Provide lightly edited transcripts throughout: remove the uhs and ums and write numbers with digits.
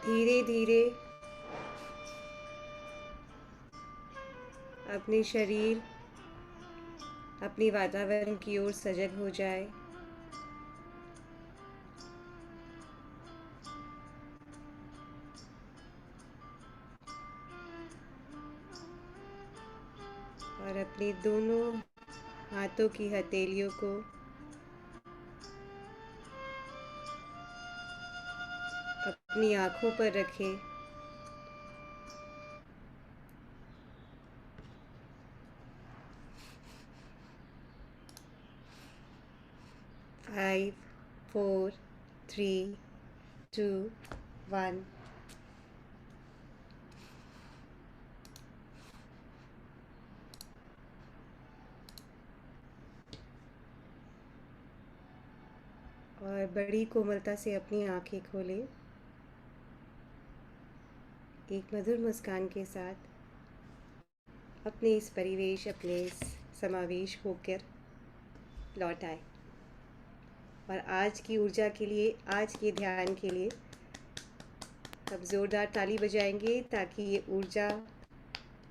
धीरे धीरे अपने शरीर अपनी वातावरण की ओर सजग हो जाए। और अपनी दोनों हाथों की हथेलियों को अपनी आँखों पर रखें। 5, 4, 3, 2, 1। और बड़ी कोमलता से अपनी आँखें खोलें, एक मधुर मुस्कान के साथ अपने इस परिवेश, अपने इस समावेश होकर लौट आए। और आज की ऊर्जा के लिए, आज के ध्यान के लिए हम ज़ोरदार ताली बजाएंगे ताकि ये ऊर्जा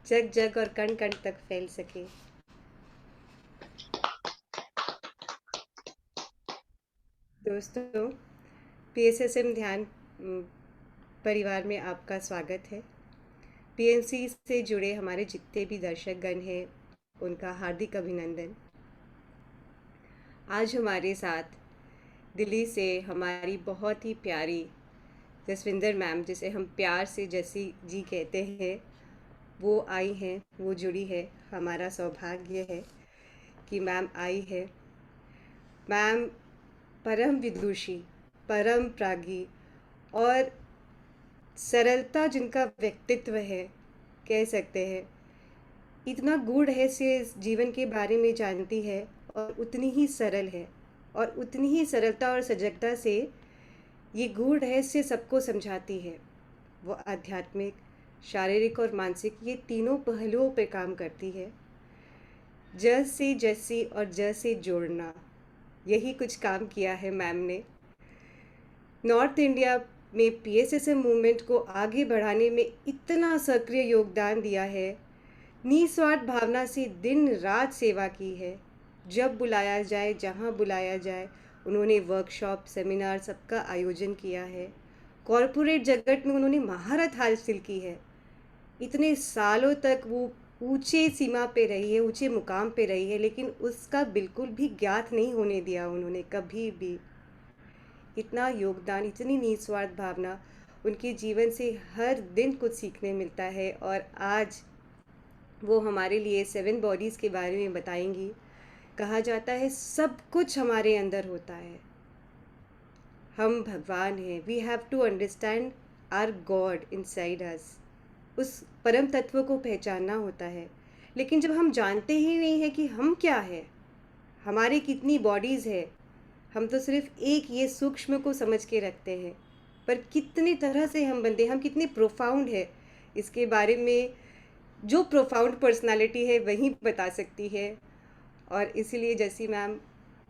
जग जग और कण कण तक फैल सके। दोस्तों, पीएसएसएम ध्यान परिवार में आपका स्वागत है। पीएनसी से जुड़े हमारे जितने भी दर्शकगण हैं, उनका हार्दिक अभिनंदन। आज हमारे साथ दिल्ली से हमारी बहुत ही प्यारी जसविंदर मैम, जिसे हम प्यार से जसी जी कहते हैं, वो आई हैं, वो जुड़ी है। हमारा सौभाग्य है कि मैम आई है। मैम परम विदुषी, परम प्रागी और सरलता जिनका व्यक्तित्व है, कह सकते हैं। इतना गूढ़ रहस्य इस जीवन के बारे में जानती है और उतनी ही सरल है, और उतनी ही सरलता और सजगता से ये गूढ़ रहस्य सबको समझाती है। वो आध्यात्मिक, शारीरिक और मानसिक, ये तीनों पहलुओं पे काम करती है। ज से जसी और ज से जोड़ना, यही कुछ काम किया है मैम ने। नॉर्थ इंडिया में पीएसएसएम मूवमेंट को आगे बढ़ाने में इतना सक्रिय योगदान दिया है। निस्वार्थ भावना से दिन रात सेवा की है। जब बुलाया जाए, जहाँ बुलाया जाए, उन्होंने वर्कशॉप, सेमिनार सबका आयोजन किया है। कॉरपोरेट जगत में उन्होंने महारत हासिल की है। इतने सालों तक वो ऊंचे सीमा पे रही है, ऊंचे मुकाम पे रही है, लेकिन उसका बिल्कुल भी ज्ञात नहीं होने दिया उन्होंने कभी भी। इतना योगदान, इतनी निस्वार्थ भावना, उनके जीवन से हर दिन कुछ सीखने मिलता है। और आज वो हमारे लिए 7 बॉडीज़ के बारे में बताएंगी। कहा जाता है सब कुछ हमारे अंदर होता है, हम भगवान हैं। We have to understand our God inside us. उस परम तत्व को पहचानना होता है। लेकिन जब हम जानते ही नहीं हैं कि हम क्या है, हमारी कितनी बॉडीज़ है, हम तो सिर्फ एक ये सूक्ष्म को समझ के रखते हैं। पर कितनी तरह से हम बंदे, हम कितने प्रोफाउंड है, इसके बारे में जो प्रोफाउंड पर्सनालिटी है वही बता सकती है। और इसीलिए जैसी मैम,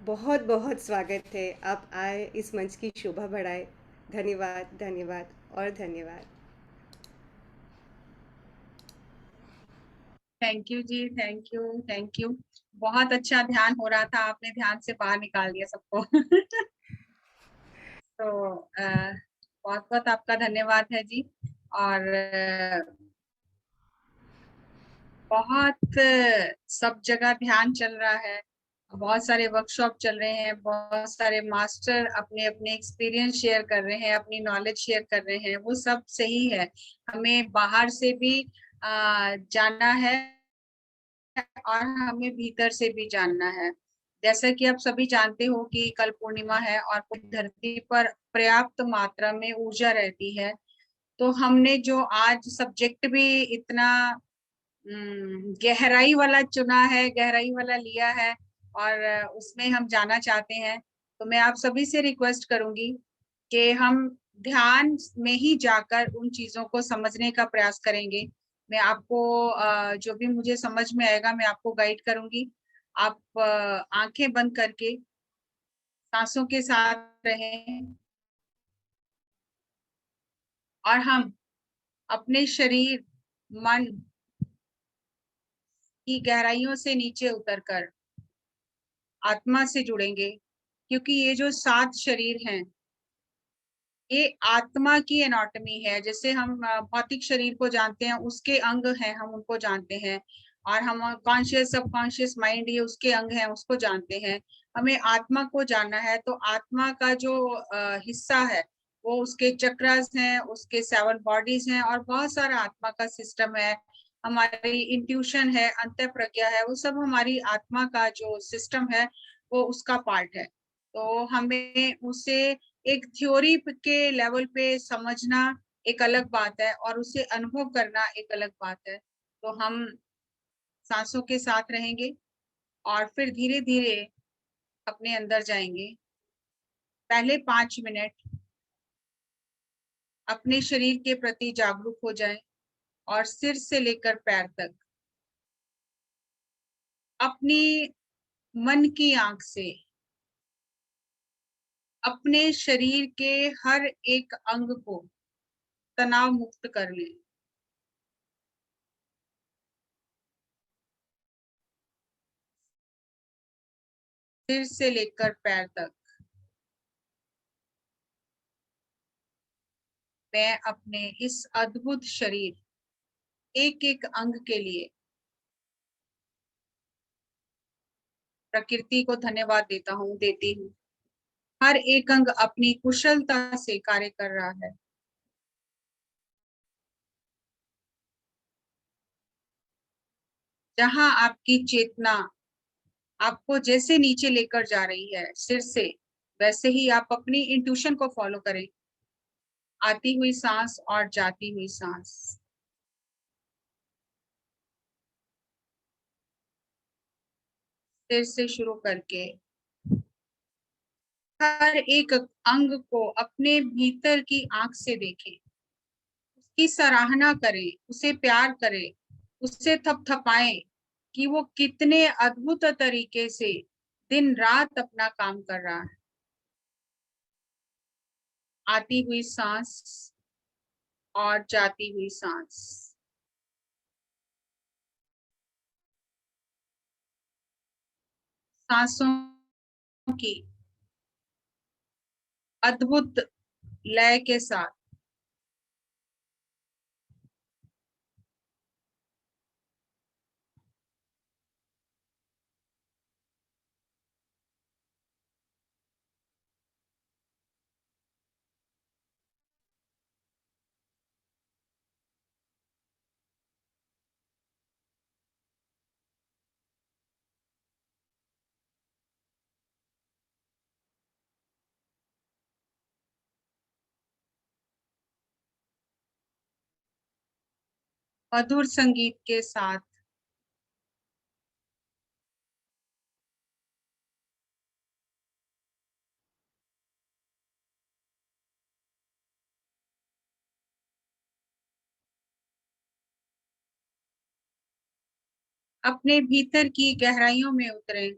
बहुत बहुत स्वागत है, आप आए, इस मंच की शोभा बढ़ाए। धन्यवाद, धन्यवाद और धन्यवाद। थैंक यू जी, थैंक यू, थैंक यू। बहुत अच्छा ध्यान हो रहा था, आपने ध्यान से बाहर निकाल दिया सबको। तो बहुत बहुत आपका धन्यवाद है जी। और बहुत सब जगह ध्यान चल रहा है, बहुत सारे वर्कशॉप चल रहे हैं, बहुत सारे मास्टर अपने अपने एक्सपीरियंस शेयर कर रहे हैं, अपनी नॉलेज शेयर कर रहे हैं। वो सब सही है, हमें बाहर से भी जानना है और हमें भीतर से भी जानना है। जैसा कि आप सभी जानते हो कि कल पूर्णिमा है और पूरी धरती पर पर्याप्त मात्रा में ऊर्जा रहती है। तो हमने जो आज सब्जेक्ट भी इतना गहराई वाला चुना है, गहराई वाला लिया है, और उसमें हम जाना चाहते हैं। तो मैं आप सभी से रिक्वेस्ट करूंगी कि हम ध्यान में ही जाकर उन चीजों को समझने का प्रयास करेंगे। मैं आपको जो भी मुझे समझ में आएगा मैं आपको गाइड करूंगी। आप आंखें बंद करके सांसों के साथ रहें। और हम अपने शरीर, मन की गहराइयों से नीचे उतरकर आत्मा से जुड़ेंगे, क्योंकि ये जो 7 शरीर हैं, ये आत्मा की एनाटॉमी है। जैसे हम भौतिक शरीर को जानते हैं, उसके अंग हैं, हम उनको जानते हैं, और हम कॉन्शियस सबकॉन्शियस माइंड, ये उसके अंग हैं, उसको जानते हैं। हमें आत्मा को जानना है, तो आत्मा का जो हिस्सा है, वो उसके चक्रास हैं, उसके 7 बॉडीज हैं, और बहुत सारा आत्मा का सिस्टम है। हमारी इंट्यूशन है, अंतः प्रज्ञा है, वो सब हमारी आत्मा का जो सिस्टम है, वो उसका पार्ट है। तो हमें उसे एक थ्योरी के लेवल पे समझना एक अलग बात है, और उसे अनुभव करना एक अलग बात है। तो हम सांसों के साथ रहेंगे और फिर धीरे धीरे अपने अंदर जाएंगे। पहले 5 मिनट अपने शरीर के प्रति जागरूक हो जाएं, और सिर से लेकर पैर तक अपनी मन की आंख से अपने शरीर के हर एक अंग को तनाव मुक्त कर लें। सिर से लेकर पैर तक मैं अपने इस अद्भुत शरीर, एक एक अंग के लिए प्रकृति को धन्यवाद देता हूँ, देती हूँ। हर एक अंग अपनी कुशलता से कार्य कर रहा है। जहां आपकी चेतना आपको जैसे नीचे लेकर जा रही है सिर से, वैसे ही आप अपनी इंट्यूशन को फॉलो करें। आती हुई सांस और जाती हुई सांस, सिर से शुरू करके हर एक अंग को अपने भीतर की आंख से देखें, उसकी सराहना करें, उसे प्यार करें, उससे थपथपाएं कि वो कितने अद्भुत तरीके से दिन रात अपना काम कर रहा है। आती हुई सांस और जाती हुई सांस, सांसों की अद्भुत लय के साथ मधुर संगीत के साथ अपने भीतर की गहराइयों में उतरें।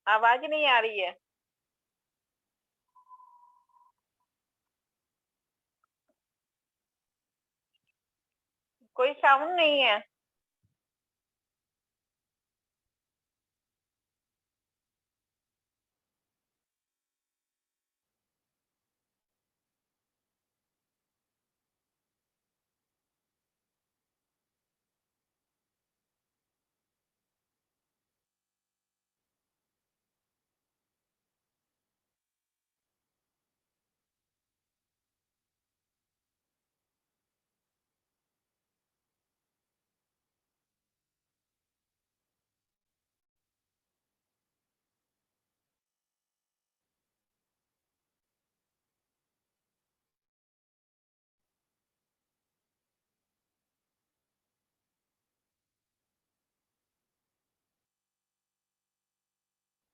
आवाज नहीं आ रही है। कोई साउंड नहीं है।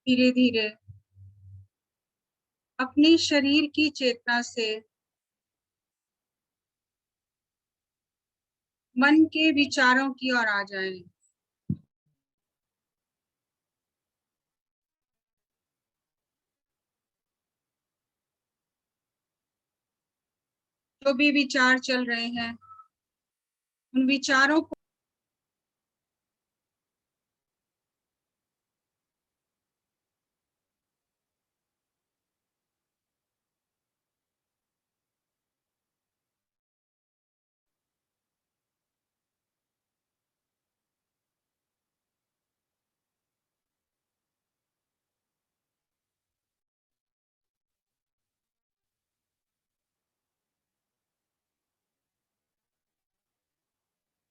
धीरे धीरे अपने शरीर की चेतना से मन के विचारों की ओर आ जाएं। जो भी विचार चल रहे हैं उन विचारों को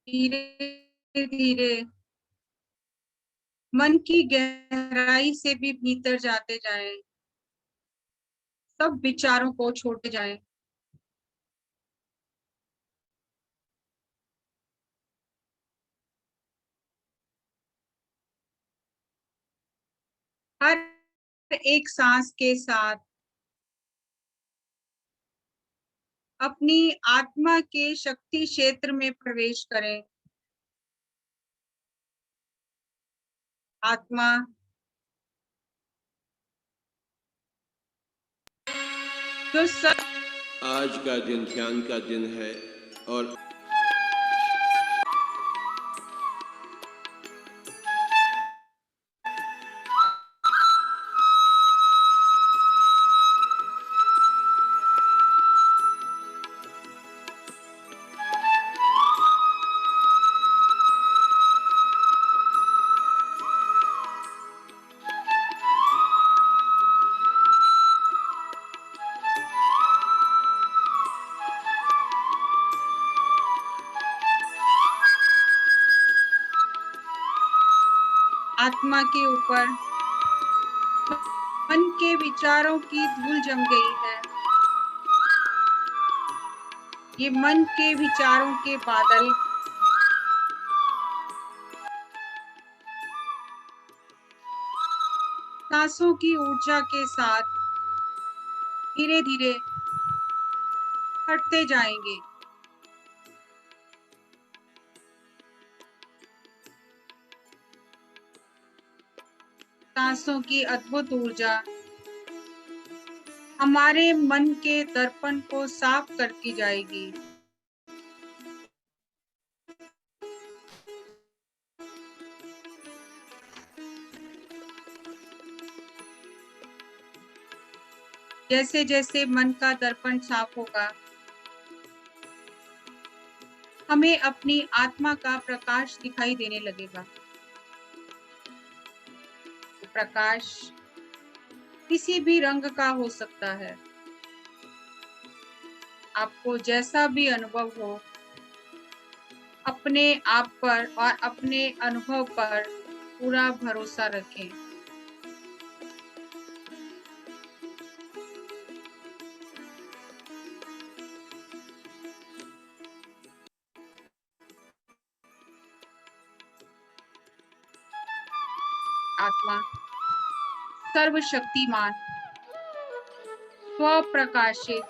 धीरे धीरे मन की गहराई से भी भीतर जाते जाएं, सब विचारों को छोड़ते जाएं। हर एक सांस के साथ अपनी आत्मा के शक्ति क्षेत्र में प्रवेश करें। आत्मा जो सब आज का दिन ध्यान का दिन है और आत्मा के ऊपर मन के विचारों की धूल जम गई है। ये मन के विचारों के बादल सांसों की ऊर्जा के साथ धीरे धीरे हटते जाएंगे। सांसों की अद्भुत ऊर्जा हमारे मन के दर्पण को साफ करती जाएगी। जैसे जैसे मन का दर्पण साफ होगा, हमें अपनी आत्मा का प्रकाश दिखाई देने लगेगा। प्रकाश किसी भी रंग का हो सकता है। आपको जैसा भी अनुभव हो, अपने आप पर और अपने अनुभव पर पूरा भरोसा रखें। आत्मा सर्वशक्तिमान, स्वप्रकाशित,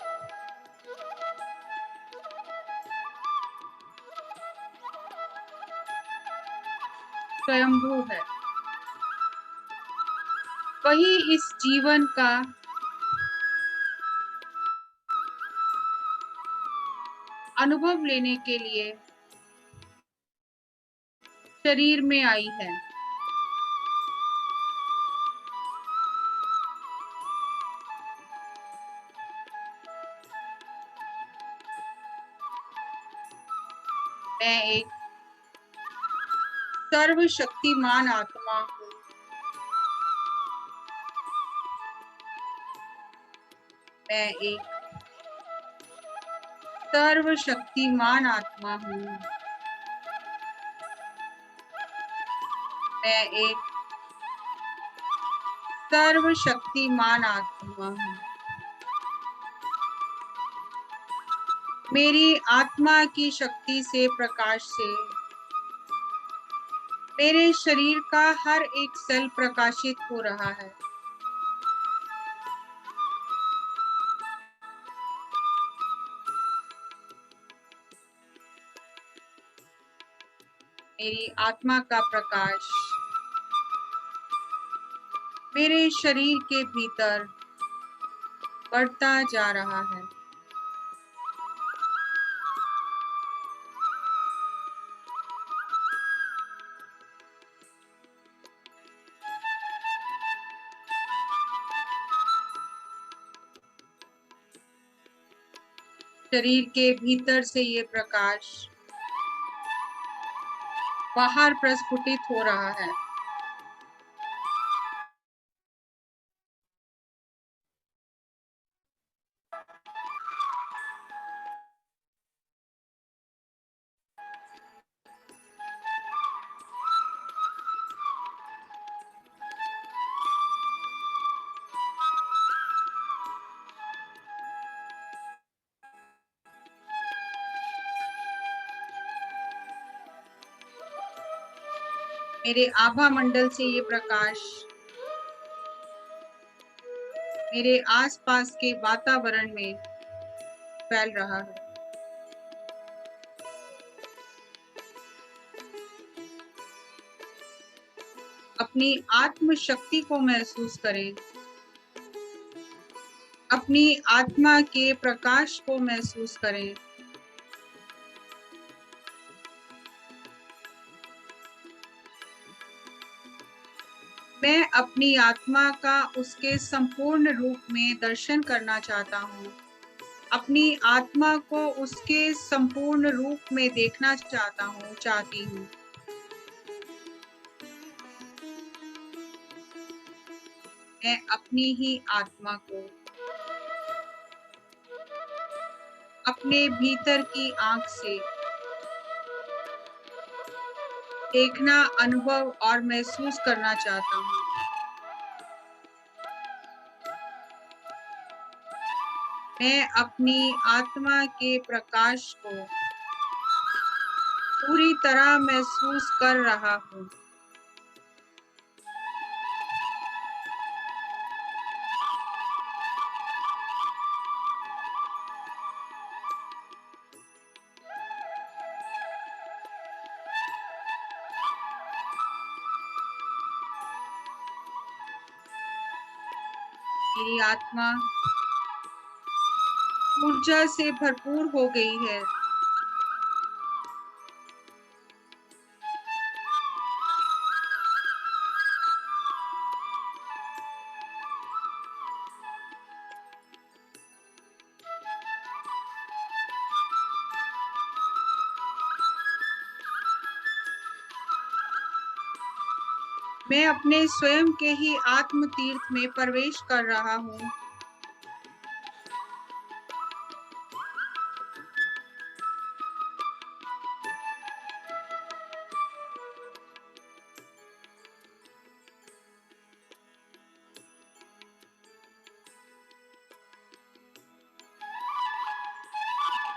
स्वयंभू है। वही इस जीवन का अनुभव लेने के लिए शरीर में आई है। मैं एक सर्वशक्तिमान आत्मा हूँ। मैं एक सर्वशक्तिमान आत्मा हूँ। मैं एक सर्वशक्तिमान आत्मा हूँ। मेरी आत्मा की शक्ति से, प्रकाश से मेरे शरीर का हर एक सेल प्रकाशित हो रहा है। मेरी आत्मा का प्रकाश मेरे शरीर के भीतर बढ़ता जा रहा है। शरीर के भीतर से ये प्रकाश बाहर प्रस्फुटित हो रहा है। मेरे आभा मंडल से ये प्रकाश मेरे आसपास के वातावरण में फैल रहा है। अपनी आत्म शक्ति को महसूस करें। अपनी आत्मा के प्रकाश को महसूस करें। मैं अपनी आत्मा का उसके संपूर्ण रूप में दर्शन करना चाहता हूँ। अपनी आत्मा को उसके संपूर्ण रूप में देखना चाहती हूँ। मैं अपनी ही आत्मा को अपने भीतर की आंख से देखना, अनुभव और महसूस करना चाहता हूँ। मैं अपनी आत्मा के प्रकाश को पूरी तरह महसूस कर रहा हूँ। मेरी आत्मा ऊर्जा से भरपूर हो गई है। मैं अपने स्वयं के ही आत्म तीर्थ में प्रवेश कर रहा हूँ।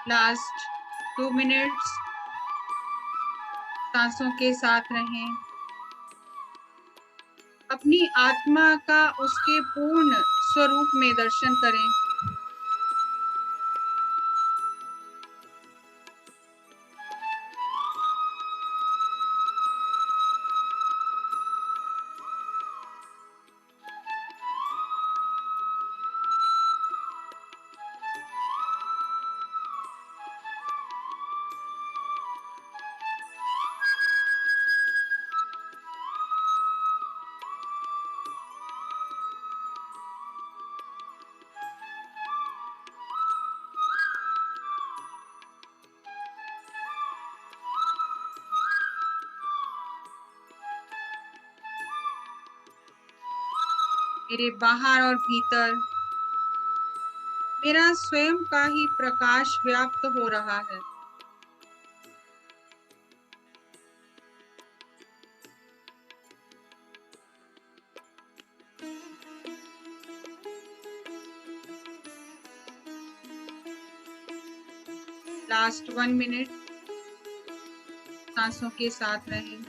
लास्ट 2 मिनट्स सांसों के साथ रहें। अपनी आत्मा का उसके पूर्ण स्वरूप में दर्शन करें। मेरे बाहर और भीतर मेरा स्वयं का ही प्रकाश व्याप्त हो रहा है। लास्ट 1 मिनट सांसों के साथ रहें।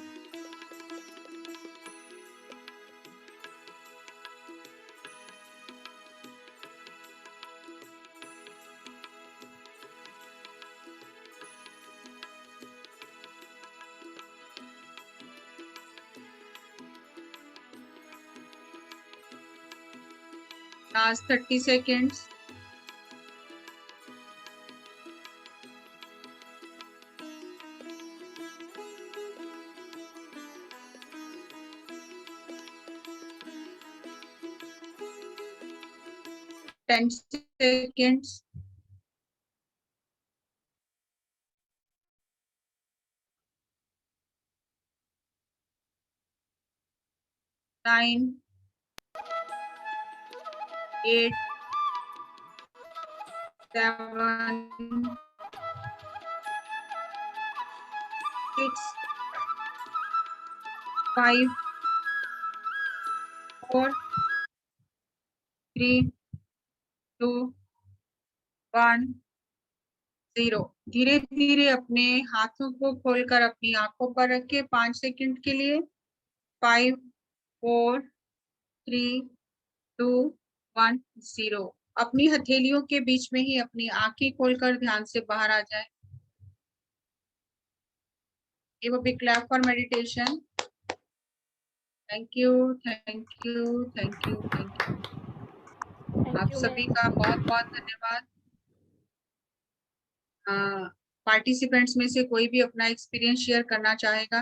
Last 30 seconds. Ten seconds. 9, 8, 7, 6, 5, 4, 3, 2, 1, 0। धीरे धीरे अपने हाथों को खोलकर अपनी आंखों पर रखे 5 सेकंड के लिए। 5, 4, 3, 2, 1, 0। अपनी हथेलियों के बीच में ही अपनी आंखें खोलकर ध्यान से बाहर आ जाए। Give a big clap for meditation. Thank you, thank you, thank you, thank you. आप सभी का बहुत बहुत धन्यवाद। पार्टिसिपेंट्स में से कोई भी अपना एक्सपीरियंस शेयर करना चाहेगा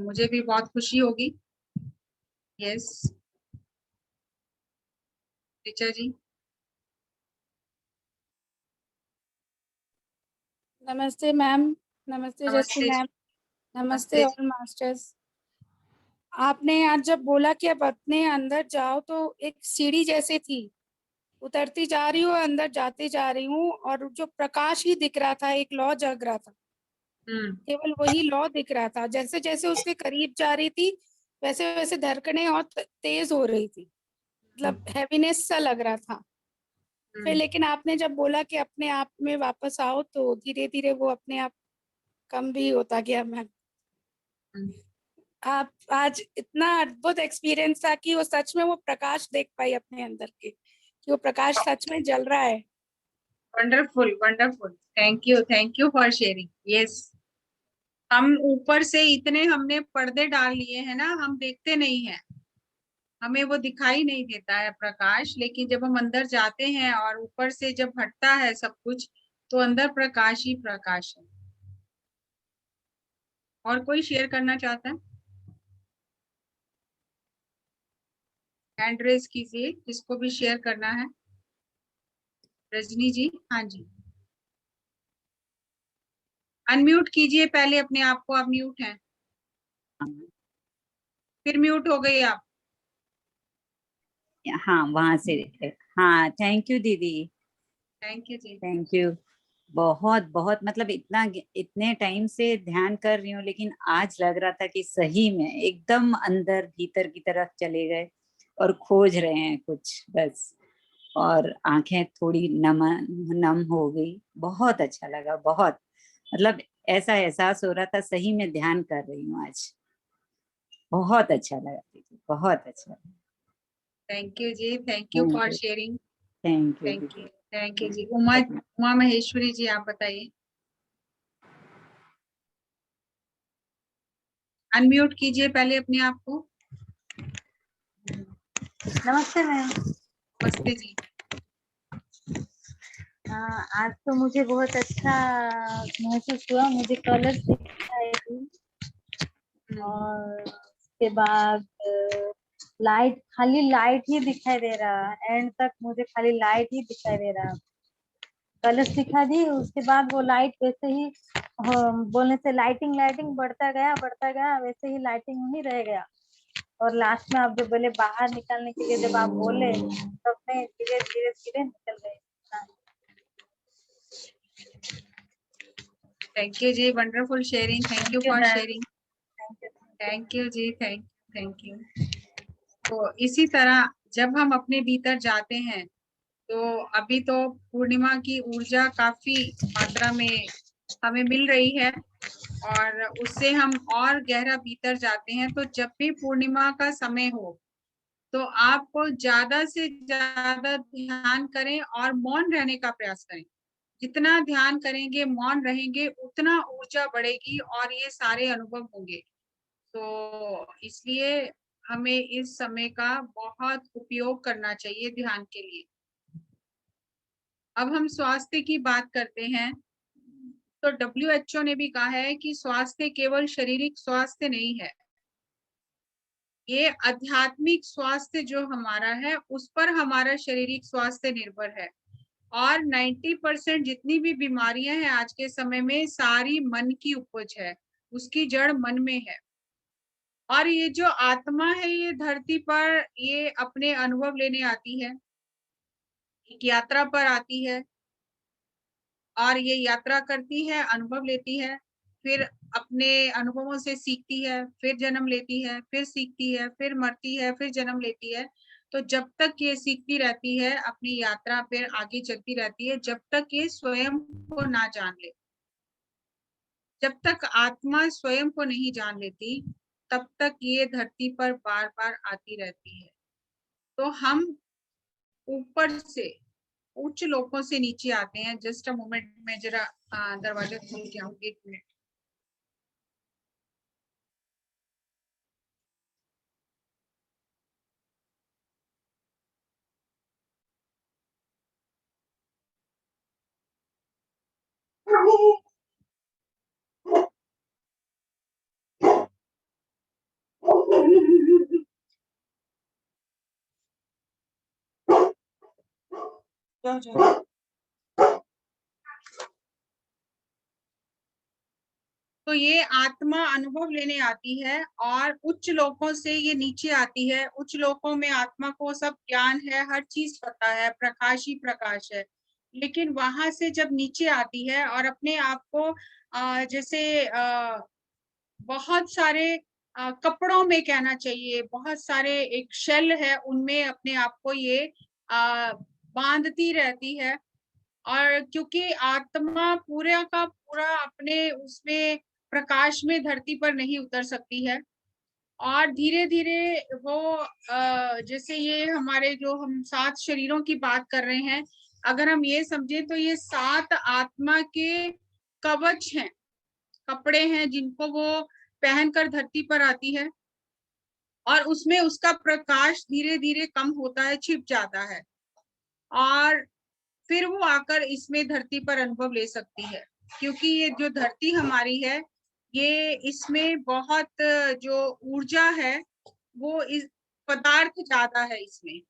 मुझे भी बहुत खुशी होगी। यस टीचर जी। नमस्ते मैम। नमस्ते जस्सी नमस्ते मैम। नमस्ते नमस्ते ऑल मास्टर्स। आपने आज जब बोला कि अब अपने अंदर जाओ तो एक सीढ़ी जैसे थी, उतरती जा रही हूँ, अंदर जाती जा रही हूँ, और जो प्रकाश ही दिख रहा था, एक लौ जग रहा था, केवल वही लौ दिख रहा था। जैसे जैसे उसके करीब जा रही थी वैसे वैसे धड़कनें और तेज हो रही थी, मतलब हैवीनेस सा लग रहा था। फिर लेकिन आपने जब बोला कि अपने आप में वापस आओ तो धीरे धीरे वो अपने आप कम भी होता गया मैम। आप आज इतना अद्भुत एक्सपीरियंस था कि वो सच में वो प्रकाश देख पाई अपने अंदर के, कि वो प्रकाश सच में जल रहा है। Wonderful wonderful. Thank you for sharing. Yes हम ऊपर से इतने हमने पर्दे डाल लिए हैं ना, हम देखते नहीं हैं, हमें वो दिखाई नहीं देता है प्रकाश। लेकिन जब हम अंदर जाते हैं और ऊपर से जब हटता है सब कुछ तो अंदर प्रकाश ही प्रकाश है। और कोई शेयर करना चाहता है? हैंड रेज कीजिए जिसको भी शेयर करना है। रजनी जी, हाँ जी, अनम्यूट कीजिए पहले अपने आप को। आप म्यूट हैं, फिर म्यूट हो गई आप। हाँ वहां से। हाँ थैंक यू दीदी। थैंक यू जी। Thank you. बहुत बहुत मतलब इतने टाइम से ध्यान कर रही हूँ, लेकिन आज लग रहा था कि सही में एकदम अंदर भीतर की तरफ चले गए और खोज रहे हैं कुछ बस। और आंखें थोड़ी नम हो गई। बहुत अच्छा लगा, बहुत मतलब ऐसा एहसास हो रहा था सही में ध्यान कर रही हूँ आज। बहुत अच्छा लगा दीदी, बहुत अच्छा। थैंक यू जी, thank you for sharing. Thank you thank you, दीदी। थैंक यू जी। उमा महेश्वरी जी, आप बताइए। अनम्यूट कीजिए पहले अपने आप को। नमस्ते मैम। नमस्ते जी। आज तो मुझे बहुत अच्छा महसूस हुआ। मुझे कलर दिखाई दी और उसके बाद लाइट, खाली लाइट ही दिखाई दे रहा। एंड तक मुझे खाली लाइट ही दिखाई दे रहा। कलर्स दिखा दी, उसके बाद वो लाइट वैसे ही बोलने से लाइटिंग बढ़ता गया वैसे ही लाइटिंग ही रह गया। और लास्ट में आप जो बोले बाहर निकालने के लिए, जब आप बोले तब मैं धीरे धीरे धीरे निकल गई। थैंक यू जी, wonderful sharing, thank you for sharing. Thank you जी, थैंक यू। तो इसी तरह जब हम अपने भीतर जाते हैं, तो अभी तो पूर्णिमा की ऊर्जा काफी मात्रा में हमें मिल रही है और उससे हम और गहरा भीतर जाते हैं। तो जब भी पूर्णिमा का समय हो तो आपको ज्यादा से ज्यादा ध्यान करें और मौन रहने का प्रयास करें। जितना ध्यान करेंगे, मौन रहेंगे, उतना ऊर्जा बढ़ेगी और ये सारे अनुभव होंगे। तो इसलिए हमें इस समय का बहुत उपयोग करना चाहिए ध्यान के लिए। अब हम स्वास्थ्य की बात करते हैं। तो WHO ने भी कहा है कि स्वास्थ्य केवल शारीरिक स्वास्थ्य नहीं है, ये आध्यात्मिक स्वास्थ्य जो हमारा है उस पर हमारा शारीरिक स्वास्थ्य निर्भर है। और 90% जितनी भी बीमारियां हैं आज के समय में, सारी मन की उपज है, उसकी जड़ मन में है। और ये जो आत्मा है, ये धरती पर ये अपने अनुभव लेने आती है, एक यात्रा पर आती है और ये यात्रा करती है, अनुभव लेती है, फिर अपने अनुभवों से सीखती है, फिर जन्म लेती है, फिर सीखती है, फिर मरती है, फिर जन्म लेती है। तो जब तक ये सीखती रहती है, अपनी यात्रा फिर आगे चलती रहती है, जब तक ये स्वयं को ना जान ले। जब तक आत्मा स्वयं को नहीं जान लेती, तब तक ये धरती पर बार बार आती रहती है। तो हम ऊपर से, उच्च लोकों से नीचे आते हैं। जस्ट अ मोमेंट, मैं जरा दरवाजा खोल के आऊँ, 1 मिनट। जाओ जाओ। तो ये आत्मा अनुभव लेने आती है और उच्च लोकों से ये नीचे आती है। उच्च लोकों में आत्मा को सब ज्ञान है, हर चीज पता है, प्रकाश ही प्रकाश है। लेकिन वहां से जब नीचे आती है और अपने आप को जैसे बहुत सारे कपड़ों में कहना चाहिए, बहुत सारे एक शेल है, उनमें अपने आप को ये बांधती रहती है। और क्योंकि आत्मा पूरा का पूरा अपने उसमें प्रकाश में धरती पर नहीं उतर सकती है, और धीरे धीरे वो जैसे ये हमारे जो हम 7 शरीरों की बात कर रहे हैं, अगर हम ये समझे तो ये 7 आत्मा के कवच हैं, कपड़े हैं, जिनको वो पहनकर धरती पर आती है और उसमें उसका प्रकाश धीरे धीरे कम होता है, छिप जाता है, और फिर वो आकर इसमें धरती पर अनुभव ले सकती है। क्योंकि ये जो धरती हमारी है, ये इसमें बहुत जो ऊर्जा है वो इस पदार्थ ज्यादा है इसमें।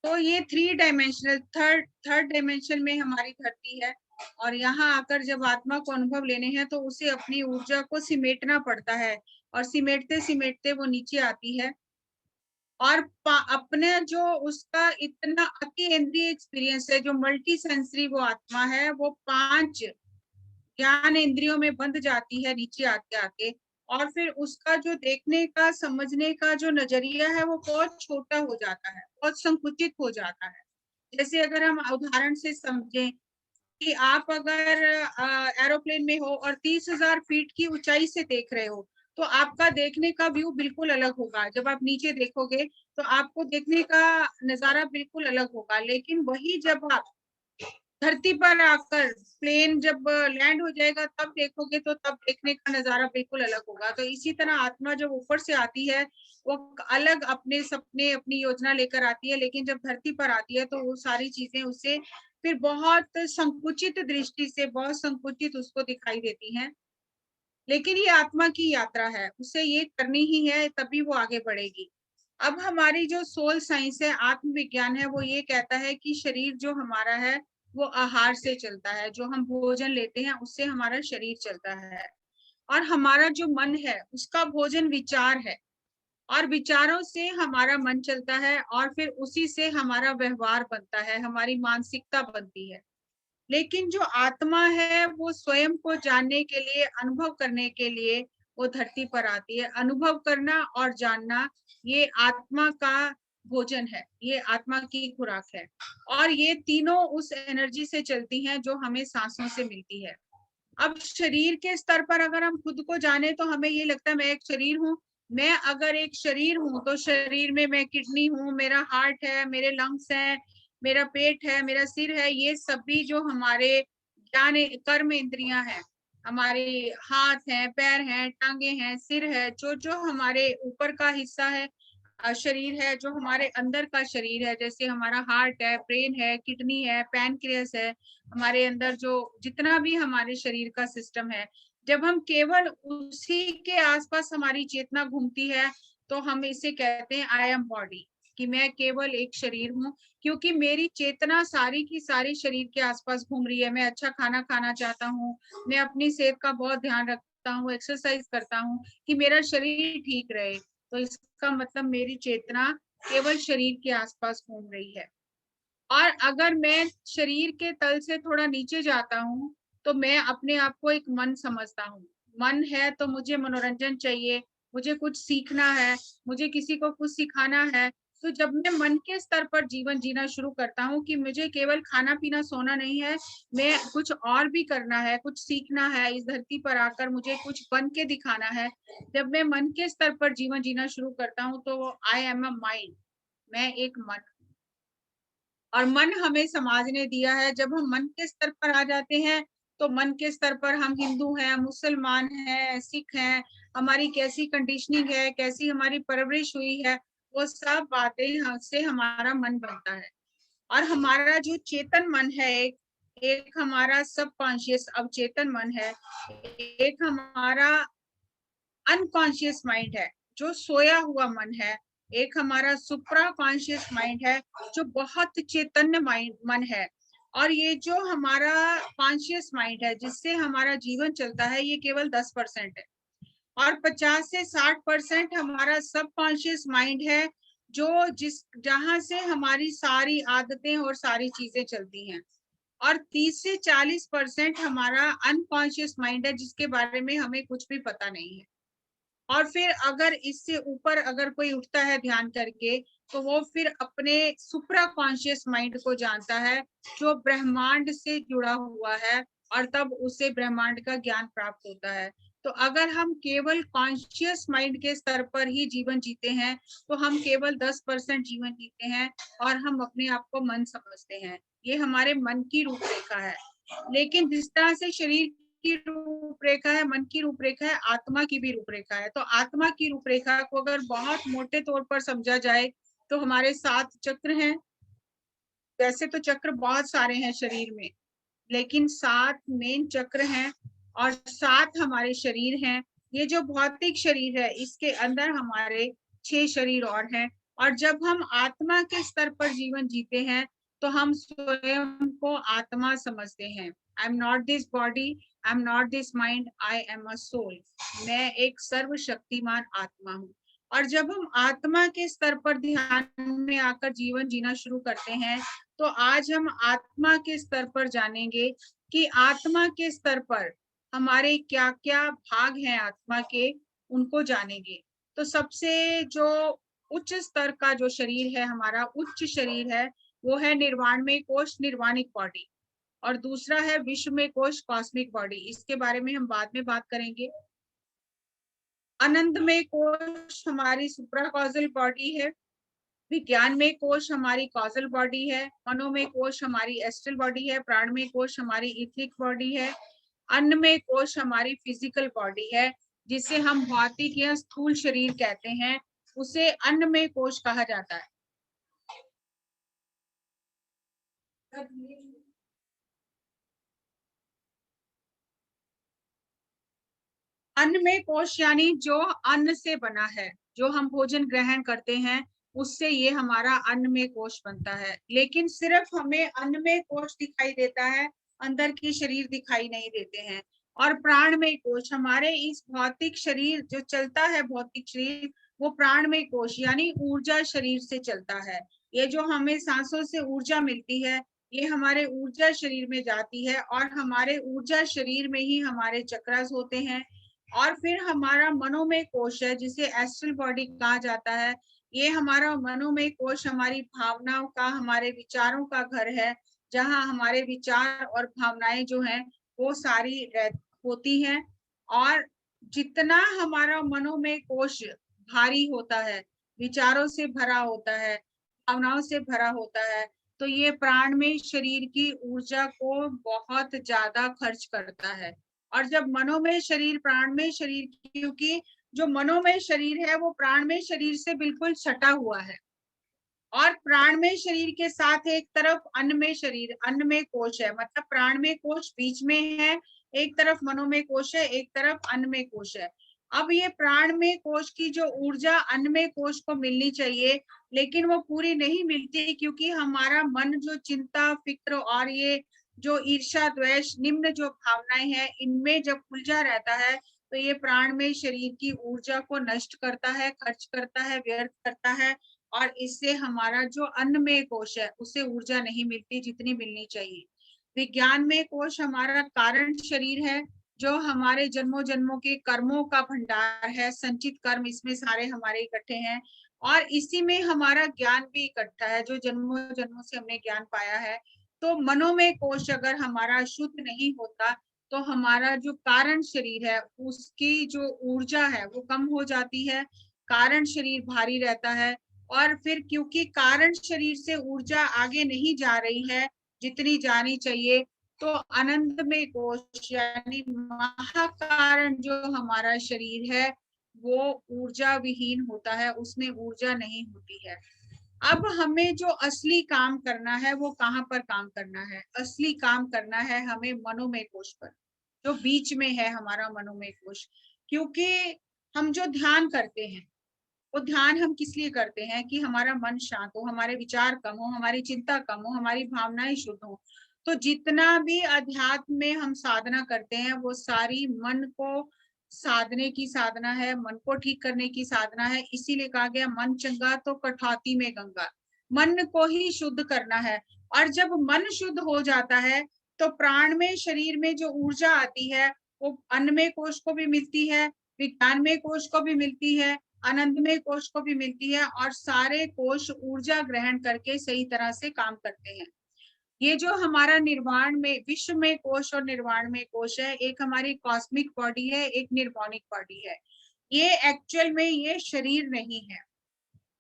तो ये 3 डायमेंशनल, थर्ड डायमेंशन में हमारी धरती है। और यहाँ आकर जब आत्मा को अनुभव लेने हैं तो उसे अपनी ऊर्जा को सिमेटना पड़ता है, और सिमेटते सिमेटते वो नीचे आती है। और अपने जो उसका इतना अतीन्द्रिय एक्सपीरियंस है, जो मल्टी सेंसरी वो आत्मा है, वो 5 ज्ञान इंद्रियों में बंध जाती है नीचे आते आते। और फिर उसका जो देखने का, समझने का जो नजरिया है वो बहुत छोटा हो जाता है, बहुत संकुचित हो जाता है। जैसे अगर हम उदाहरण से समझें कि आप अगर एरोप्लेन में हो और 30,000 फीट की ऊंचाई से देख रहे हो, तो आपका देखने का व्यू बिल्कुल अलग होगा। जब आप नीचे देखोगे तो आपको देखने का नजारा बिल्कुल अलग होगा। लेकिन वही जब आप धरती पर आकर प्लेन जब लैंड हो जाएगा तब देखोगे, तो तब देखने का नजारा बिल्कुल अलग होगा। तो इसी तरह आत्मा जब ऊपर से आती है, वो अलग अपने सपने, अपनी योजना लेकर आती है, लेकिन जब धरती पर आती है तो वो सारी चीजें उसे फिर बहुत संकुचित दृष्टि से, बहुत संकुचित उसको दिखाई देती हैं। लेकिन ये आत्मा की यात्रा है, उसे ये करनी ही है, तभी वो आगे बढ़ेगी। अब हमारी जो सोल साइंस है, आत्मविज्ञान है, वो ये कहता है कि शरीर जो हमारा है वो आहार से चलता है, जो हम भोजन लेते हैं उससे हमारा शरीर चलता है। और हमारा जो मन है उसका भोजन विचार है। और विचारों से हमारा मन चलता है और फिर उसी से हमारा व्यवहार बनता है, हमारी मानसिकता बनती है। लेकिन जो आत्मा है वो स्वयं को जानने के लिए, अनुभव करने के लिए वो धरती पर आती है। अनुभव करना और जानना ये आत्मा का भोजन है, ये आत्मा की खुराक है। और ये तीनों उस एनर्जी से चलती हैं जो हमें सांसों से मिलती है। अब शरीर के स्तर पर अगर हम खुद को जाने तो हमें ये लगता है मैं एक शरीर हूँ। मैं अगर एक शरीर हूँ तो शरीर में मैं किडनी हूँ, मेरा हार्ट है, मेरे लंग्स हैं, मेरा पेट है, मेरा सिर है। ये सभी जो हमारे ज्ञान कर्म इंद्रियां हैं, हमारे हाथ हैं, पैर हैं, टांगे हैं, सिर है, जो जो हमारे ऊपर का हिस्सा है, शरीर है, जो हमारे अंदर का शरीर है, जैसे हमारा हार्ट है, ब्रेन है, किडनी है, पैनक्रियास है, हमारे अंदर जो जितना भी हमारे शरीर का सिस्टम है, जब हम केवल उसी के आसपास हमारी चेतना घूमती है तो हम इसे कहते हैं आई एम बॉडी, कि मैं केवल एक शरीर हूँ। क्योंकि मेरी चेतना सारी की सारी शरीर के आसपास घूम रही है। मैं अच्छा खाना खाना चाहता हूँ, मैं अपनी सेहत का बहुत ध्यान रखता हूँ, एक्सरसाइज करता हूँ कि मेरा शरीर ठीक रहे। तो इसका मतलब मेरी चेतना केवल शरीर के आसपास घूम रही है। और अगर मैं शरीर के तल से थोड़ा नीचे जाता हूँ तो मैं अपने आप को एक मन समझता हूँ। मन है तो मुझे मनोरंजन चाहिए, मुझे कुछ सीखना है, मुझे किसी को कुछ सिखाना है। तो जब मैं मन के स्तर पर जीवन जीना शुरू करता हूँ कि मुझे केवल खाना पीना सोना नहीं है, मैं कुछ और भी करना है, कुछ सीखना है, इस धरती पर आकर मुझे कुछ बन के दिखाना है। जब मैं मन के स्तर पर जीवन जीना शुरू करता हूँ तो आई एम अ माइंड, मैं एक मन। और मन हमें समाज ने दिया है। जब हम मन के स्तर पर आ जाते हैं तो मन के स्तर पर हम हिंदू हैं, मुसलमान हैं, सिख हैं, हमारी कैसी कंडीशनिंग है, कैसी हमारी परवरिश हुई है, वो सब बातें से हमारा मन बनता है। और हमारा जो चेतन मन है, एक हमारा सबकॉन्शियस अवचेतन मन है, एक हमारा अनकॉन्शियस माइंड है जो सोया हुआ मन है, एक हमारा सुप्रा कॉन्शियस माइंड है जो बहुत चैतन्य माइंड मन है। और ये जो हमारा कॉन्शियस माइंड है जिससे हमारा जीवन चलता है, ये केवल 10% है। और 50 से 60% हमारा सब कॉन्शियस माइंड है जो जहां से हमारी सारी आदतें और सारी चीजें चलती हैं। और 30 से 40% हमारा अनकॉन्शियस माइंड है जिसके बारे में हमें कुछ भी पता नहीं है। और फिर अगर इससे ऊपर अगर कोई उठता है ध्यान करके तो वो फिर अपने सुप्रा कॉन्शियस माइंड को जानता है जो ब्रह्मांड से जुड़ा हुआ है, और तब उसे ब्रह्मांड का ज्ञान प्राप्त होता है। तो अगर हम केवल कॉन्शियस माइंड के स्तर पर ही जीवन जीते हैं तो हम केवल 10% जीवन जीते हैं और हम अपने आप को मन समझते हैं। ये हमारे मन की रूपरेखा है। लेकिन जिस तरह से शरीर की रूपरेखा है, मन की रूपरेखा है, आत्मा की भी रूपरेखा है। तो आत्मा की रूपरेखा को अगर बहुत मोटे तौर पर समझा जाए तो हमारे 7 चक्र हैं। वैसे तो चक्र बहुत सारे हैं शरीर में, लेकिन 7 मेन चक्र हैं और 7 हमारे शरीर हैं। ये जो भौतिक शरीर है इसके अंदर हमारे 6 शरीर और हैं। और जब हम आत्मा के स्तर पर जीवन जीते हैं तो हम स्वयं को आत्मा समझते हैं। I am not this body, I am not this mind, I am a soul. मैं एक सर्वशक्तिमान आत्मा हूँ। और जब हम आत्मा के स्तर पर ध्यान में आकर जीवन जीना शुरू करते हैं तो आज हम आत्मा के स्तर पर जानेंगे कि आत्मा के स्तर पर हमारे क्या क्या भाग हैं आत्मा के, उनको जानेंगे। तो सबसे जो उच्च स्तर का जो शरीर है, हमारा उच्च शरीर है, वो है निर्वाणमय कोश, निर्वाणिक बॉडी। और दूसरा है विश्वमय कोश, कॉस्मिक बॉडी। इसके बारे में हम बाद में बात करेंगे। आनंदमय कोश हमारी सुप्रा कॉजल बॉडी है। विज्ञान में कोश हमारी कॉजल बॉडी है। मनोमय कोश हमारी एस्ट्रल बॉडी है। प्राणमय कोश हमारी इथिक बॉडी है। अन्नमय कोश हमारी फिजिकल बॉडी है, जिसे हम भौतिक या स्थूल शरीर कहते हैं, उसे अन्नमय कोश कहा जाता है। अन्नमय कोश यानी जो अन्न से बना है, जो हम भोजन ग्रहण करते हैं उससे ये हमारा अन्नमय कोश बनता है। लेकिन सिर्फ हमें अन्नमय कोश दिखाई देता है, अंदर के शरीर दिखाई नहीं देते हैं। और प्राणमय कोश हमारे इस भौतिक शरीर जो चलता है, भौतिक शरीर वो प्राणमय कोश यानी ऊर्जा शरीर से चलता है। ये जो हमें सांसों से ऊर्जा मिलती है, ये हमारे ऊर्जा शरीर में जाती है और हमारे ऊर्जा शरीर में ही हमारे चक्रास होते हैं। और फिर हमारा मनोमय कोश है जिसे एस्ट्रल बॉडी कहा जाता है। ये हमारा मनोमय कोश हमारी भावनाओं का, हमारे विचारों का घर है, जहाँ हमारे विचार और भावनाएं जो हैं वो सारी होती हैं। और जितना हमारा मनोमय कोश भारी होता है, विचारों से भरा होता है, भावनाओं से भरा होता है, तो ये प्राणमय शरीर की ऊर्जा को बहुत ज्यादा खर्च करता है। और जब मनोमय शरीर प्राणमय शरीर, क्योंकि जो मनोमय शरीर है वो प्राणमय शरीर से बिल्कुल सटा हुआ है, और प्राणमय शरीर के साथ एक तरफ अन्नमय शरीर, अन्नमय कोश है, मतलब प्राणमय कोश बीच में है, एक तरफ मनोमय कोश है, एक तरफ अन्नमय कोश है। अब ये प्राणमय कोश की जो ऊर्जा अन्नमय कोश को मिलनी चाहिए, लेकिन वो पूरी नहीं मिलती, क्योंकि हमारा मन जो चिंता फिक्र और ये जो ईर्ष्या द्वेष निम्न जो भावनाएं हैं, इनमें जब उलझा रहता है, तो ये प्राणमय शरीर की ऊर्जा को नष्ट करता है, खर्च करता है, व्यर्थ करता है। और इससे हमारा जो अन्नमय कोश है उसे ऊर्जा नहीं मिलती जितनी मिलनी चाहिए। विज्ञान में कोश हमारा कारण शरीर है, जो हमारे जन्मों जन्मों के कर्मों का भंडार है, संचित कर्म इसमें सारे हमारे इकट्ठे हैं, और इसी में हमारा ज्ञान भी इकट्ठा है, जो जन्मों जन्मों से हमने ज्ञान पाया है। तो मनोमय कोश अगर हमारा शुद्ध नहीं होता, तो हमारा जो कारण शरीर है उसकी जो ऊर्जा है वो कम हो जाती है, कारण शरीर भारी रहता है। और फिर क्योंकि कारण शरीर से ऊर्जा आगे नहीं जा रही है जितनी जानी चाहिए, तो आनंदमय कोश यानी महाकारण जो हमारा शरीर है वो ऊर्जा विहीन होता है, उसमें ऊर्जा नहीं होती है। अब हमें जो असली काम करना है वो कहाँ पर काम करना है? असली काम करना है हमें मनोमय कोश पर, जो बीच में है हमारा मनोमय कोश। क्योंकि हम जो ध्यान करते हैं, वो ध्यान हम किस लिए करते हैं? कि हमारा मन शांत हो, हमारे विचार कम हो, हमारी चिंता कम हो, हमारी भावनाएं शुद्ध हो। तो जितना भी अध्यात्म में हम साधना करते हैं वो सारी मन को साधने की साधना है, मन को ठीक करने की साधना है। इसीलिए कहा गया मन चंगा तो कठौती में गंगा, मन को ही शुद्ध करना है। और जब मन शुद्ध हो जाता है तो प्राण में शरीर में जो ऊर्जा आती है वो अन्नमय कोश को भी मिलती है, विज्ञानमय कोश को भी मिलती है, आनंदमय कोश को भी मिलती है, और सारे कोश ऊर्जा ग्रहण करके सही तरह से काम करते हैं। ये जो हमारा निर्वाण में विश्व में कोश और निर्वाण में कोश है, एक हमारी कॉस्मिक बॉडी है, एक निर्वाणिक बॉडी है। ये एक्चुअल में ये शरीर नहीं है।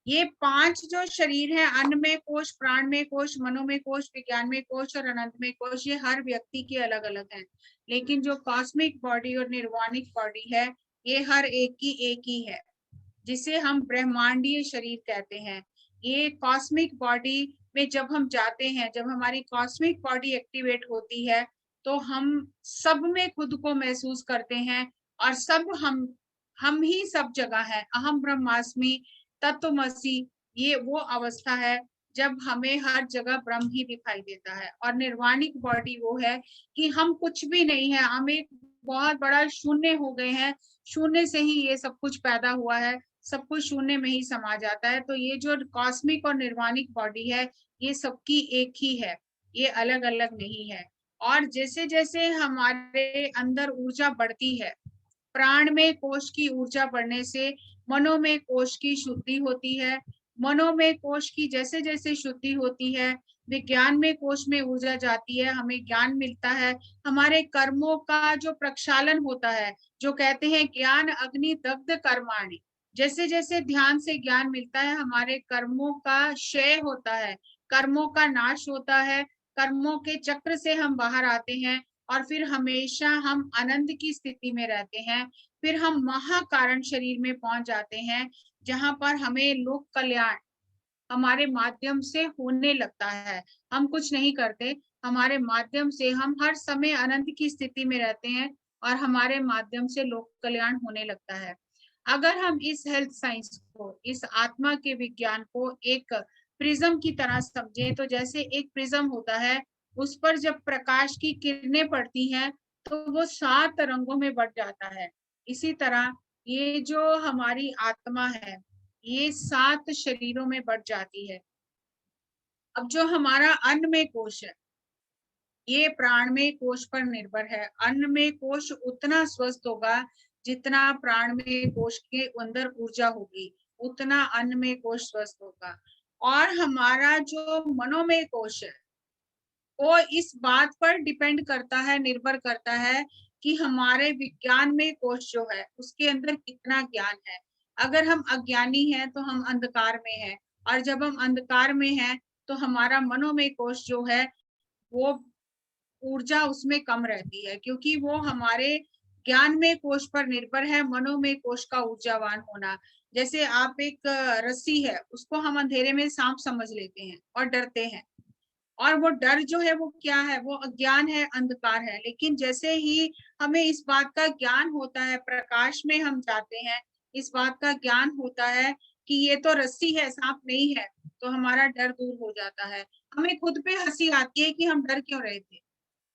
ये 5 जो शरीर है, अन्नमय कोश, प्राणमय कोश, मनोमय कोश, विज्ञानमय कोश और अनंतमय कोश, ये हर व्यक्ति के अलग अलग हैं। लेकिन जो कॉस्मिक बॉडी और निर्वाणिक बॉडी है, ये हर एक की एक ही है, जिसे हम ब्रह्मांडीय शरीर कहते हैं। ये कॉस्मिक बॉडी में जब हम जाते हैं, जब हमारी कॉस्मिक बॉडी एक्टिवेट होती है, तो हम सब में खुद को महसूस करते हैं, और सब हम ही सब जगह है। अहम ब्रह्मास्मि तत्वमसि, ये वो अवस्था है जब हमें हर जगह ब्रह्म ही दिखाई देता है। और निर्वाणिक बॉडी वो है कि हम कुछ भी नहीं है, हम एक बहुत बड़ा शून्य हो गए हैं, शून्य से ही ये सब कुछ पैदा हुआ है, सब कुछ शून्य में ही समा जाता है। तो ये जो कॉस्मिक और निर्वाणिक बॉडी है, ये सबकी एक ही है, ये अलग अलग नहीं है। और जैसे जैसे हमारे अंदर ऊर्जा बढ़ती है, प्राण में कोश की ऊर्जा बढ़ने से मनोमय कोश की शुद्धि होती है, मनोमय कोश की जैसे जैसे शुद्धि होती है, विज्ञान में कोश में ऊर्जा जाती है, हमें ज्ञान मिलता है, हमारे कर्मों का जो प्रक्षालन होता है, जो कहते हैं ज्ञान अग्नि दग्ध कर्माणि, जैसे जैसे ध्यान से ज्ञान मिलता है, हमारे कर्मों का क्षय होता है, कर्मों का नाश होता है, कर्मों के चक्र से हम बाहर आते हैं, और फिर हमेशा हम आनंद की स्थिति में रहते हैं। फिर हम महाकारण शरीर में पहुंच जाते हैं, जहां पर हमें लोक कल्याण हमारे माध्यम से होने लगता है। हम कुछ नहीं करते, हमारे माध्यम से हम हर समय आनंद की स्थिति में रहते हैं, और हमारे माध्यम से लोक कल्याण होने लगता है। अगर हम इस हेल्थ साइंस को, इस आत्मा के विज्ञान को एक प्रिज्म की तरह समझें, तो जैसे एक प्रिज्म होता है, उस पर जब प्रकाश की किरणें पड़ती हैं तो वो 7 रंगों में बढ़ जाता है। इसी तरह ये जो हमारी आत्मा है ये 7 शरीरों में बढ़ जाती है। अब जो हमारा अन्नमय कोश है ये प्राणमय कोश पर निर्भर है। अन्नमय कोश उतना स्वस्थ होगा जितना प्राणमय कोश के अंदर ऊर्जा होगी, उतना अन्नमय कोश स्वस्थ होगा। और हमारा जो मनोमय कोश है वो इस बात पर डिपेंड करता है, निर्भर करता है कि हमारे विज्ञान में कोश जो है उसके अंदर कितना ज्ञान है। अगर हम अज्ञानी हैं तो हम अंधकार में हैं, और जब हम अंधकार में हैं तो हमारा मनोमय कोश जो है वो ऊर्जा उसमें कम रहती है, क्योंकि वो हमारे ज्ञान में कोश पर निर्भर है, मनो में कोश का ऊर्जावान होना। जैसे आप एक रस्सी है उसको हम अंधेरे में सांप समझ लेते हैं और डरते हैं, और वो डर जो है वो क्या है, वो अज्ञान है, अंधकार है। लेकिन जैसे ही हमें इस बात का ज्ञान होता है, प्रकाश में हम जाते हैं, इस बात का ज्ञान होता है कि ये तो रस्सी है, सांप नहीं है, तो हमारा डर दूर हो जाता है। हमें खुद पे हंसी आती है कि हम डर क्यों रहे थे,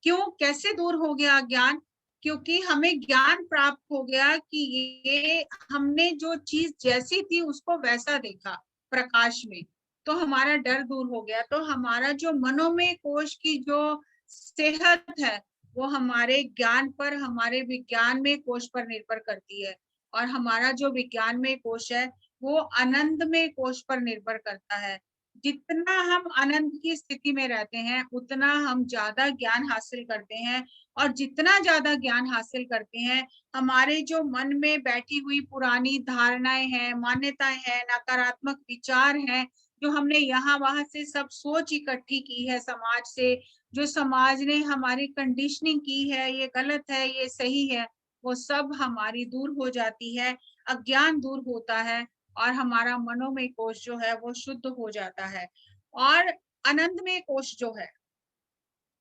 क्यों, कैसे दूर हो गया ज्ञान? क्योंकि हमें ज्ञान प्राप्त हो गया कि ये हमने जो चीज जैसी थी उसको वैसा देखा प्रकाश में, तो हमारा डर दूर हो गया। तो हमारा जो मनोमय कोश की जो सेहत है वो हमारे ज्ञान पर, हमारे विज्ञान में कोश पर निर्भर करती है। और हमारा जो विज्ञान में कोश है वो आनंद में कोश पर निर्भर करता है। जितना हम आनंद की स्थिति में रहते हैं उतना हम ज्यादा ज्ञान हासिल करते हैं, और जितना ज्यादा ज्ञान हासिल करते हैं हमारे जो मन में बैठी हुई पुरानी धारणाएं हैं, मान्यताएं हैं, नकारात्मक विचार हैं, जो हमने यहाँ वहां से सब सोच इकट्ठी की है समाज से, जो समाज ने हमारी कंडीशनिंग की है, ये गलत है ये सही है, वो सब हमारी दूर हो जाती है, अज्ञान दूर होता है, और हमारा मनोमय कोश जो है वो शुद्ध हो जाता है। और आनंदमय कोश जो है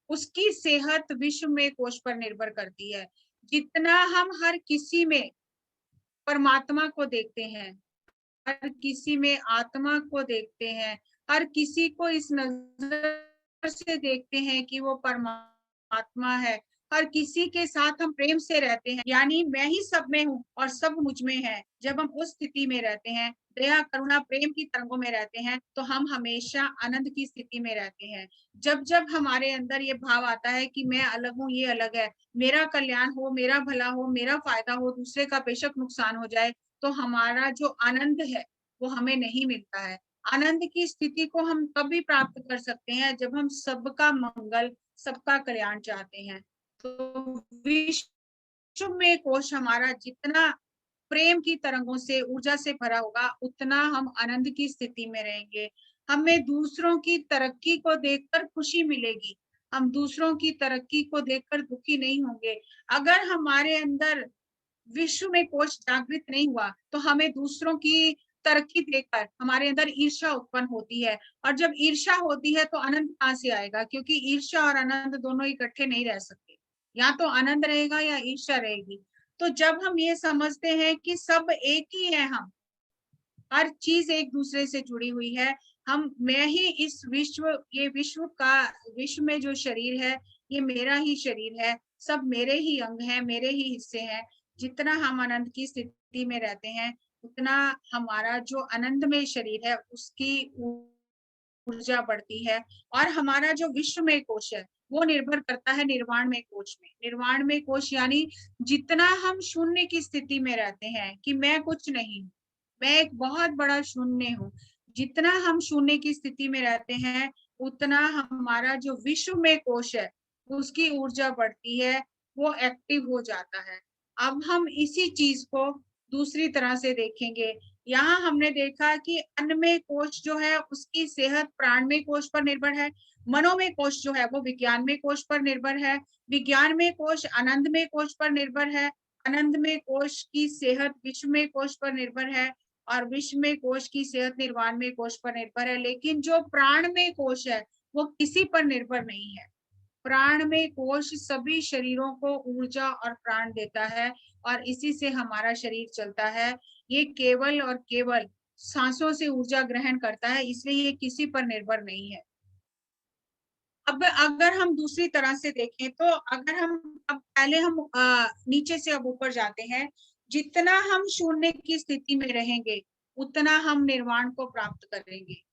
उसकी सेहत विश्वमय कोश पर निर्भर करती है। जितना हम हर किसी में परमात्मा को देखते हैं, हर किसी में आत्मा को देखते हैं, हर किसी को इस नजर से देखते हैं कि वो परमात्मा है, हर किसी के साथ हम प्रेम से रहते हैं, यानी मैं ही सब में हूँ और सब मुझ में है। जब हम उस स्थिति में रहते हैं, दया करुणा प्रेम की तरंगों में रहते हैं, तो हम हमेशा आनंद की स्थिति में रहते हैं। जब जब हमारे अंदर ये भाव आता है कि मैं अलग हूँ, ये अलग है, मेरा कल्याण हो, मेरा भला हो, मेरा फायदा हो, दूसरे का बेशक नुकसान हो जाए, तो हमारा जो आनंद है वो हमें नहीं मिलता है। आनंद की स्थिति को हम तभी प्राप्त कर सकते हैं जब हम सबका मंगल, सबका कल्याण चाहते हैं। तो विश्व में कोश हमारा जितना प्रेम की तरंगों से, ऊर्जा से भरा होगा, उतना हम आनंद की स्थिति में रहेंगे। हमें दूसरों की तरक्की को देखकर खुशी मिलेगी, हम दूसरों की तरक्की को देखकर दुखी नहीं होंगे। अगर हमारे अंदर विश्व में कोश जागृत नहीं हुआ तो हमें दूसरों की तरक्की देखकर हमारे अंदर ईर्ष्या उत्पन्न होती है, और जब ईर्ष्या होती है तो आनंद कहाँ से आएगा? क्योंकि ईर्ष्या और आनंद दोनों इकट्ठे नहीं रह सकते, या तो आनंद रहेगा या ईर्ष्या रहेगी। तो जब हम ये समझते हैं कि सब एक ही है, हम हर चीज एक दूसरे से जुड़ी हुई है, हम, मैं ही इस विश्व, ये विश्व का, विश्व में जो शरीर है ये मेरा ही शरीर है, सब मेरे ही अंग हैं, मेरे ही हिस्से हैं। जितना हम आनंद की स्थिति में रहते हैं उतना हमारा जो आनंदमय शरीर है उसकी ऊर्जा बढ़ती है। और हमारा जो विश्व में कोश है वो निर्भर करता है निर्वाण में कोश में। निर्वाण में कोश यानी जितना हम शून्य की स्थिति में रहते हैं कि मैं कुछ नहीं, मैं एक बहुत बड़ा शून्य हूँ, जितना हम शून्य की स्थिति में रहते हैं उतना हमारा जो विश्व में कोश है उसकी ऊर्जा बढ़ती है, वो एक्टिव हो जाता है। अब हम इसी चीज को दूसरी तरह से देखेंगे। यहाँ हमने देखा कि अन्नमय कोश जो है उसकी सेहत प्राणमय कोश पर निर्भर है, मनोमय कोश जो है वो विज्ञानमय कोश पर निर्भर है, विज्ञानमय कोश आनंदमय कोश पर निर्भर है, आनंदमय कोश की सेहत विश्वमय कोश पर निर्भर है, और विश्वमय कोश की सेहत निर्वाणमय कोश पर निर्भर है। लेकिन जो प्राणमय कोश है वो किसी पर निर्भर नहीं है। प्राण में कोश सभी शरीरों को ऊर्जा और प्राण देता है, और इसी से हमारा शरीर चलता है। ये केवल और केवल सांसों से ऊर्जा ग्रहण करता है, इसलिए ये किसी पर निर्भर नहीं है। अब अगर हम दूसरी तरह से देखें तो अगर हम अब पहले हम नीचे से अब ऊपर जाते हैं, जितना हम शून्य की स्थिति में रहेंगे उतना हम निर्वाण को प्राप्त करेंगे,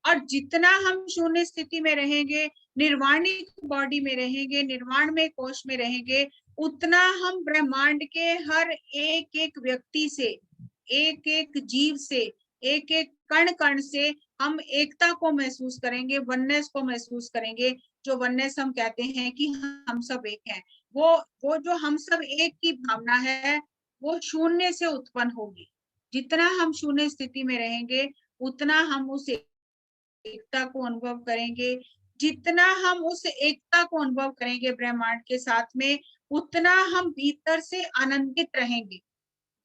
और जितना हम शून्य स्थिति में रहेंगे, निर्वाणिक बॉडी में रहेंगे, निर्वाण में कोश में रहेंगे, उतना हम ब्रह्मांड के हर एक एक व्यक्ति से, एक एक जीव से, एक एक कण कण से हम एकता को महसूस करेंगे, वननेस को महसूस करेंगे। जो वननेस हम कहते हैं कि हम सब एक हैं, वो जो हम सब एक की भावना है वो शून्य से उत्पन्न होगी। जितना हम शून्य स्थिति में रहेंगे उतना हम उस एकता को अनुभव करेंगे। जितना हम उस एकता को अनुभव करेंगे ब्रह्मांड के साथ में, उतना हम भीतर से आनंदित रहेंगे।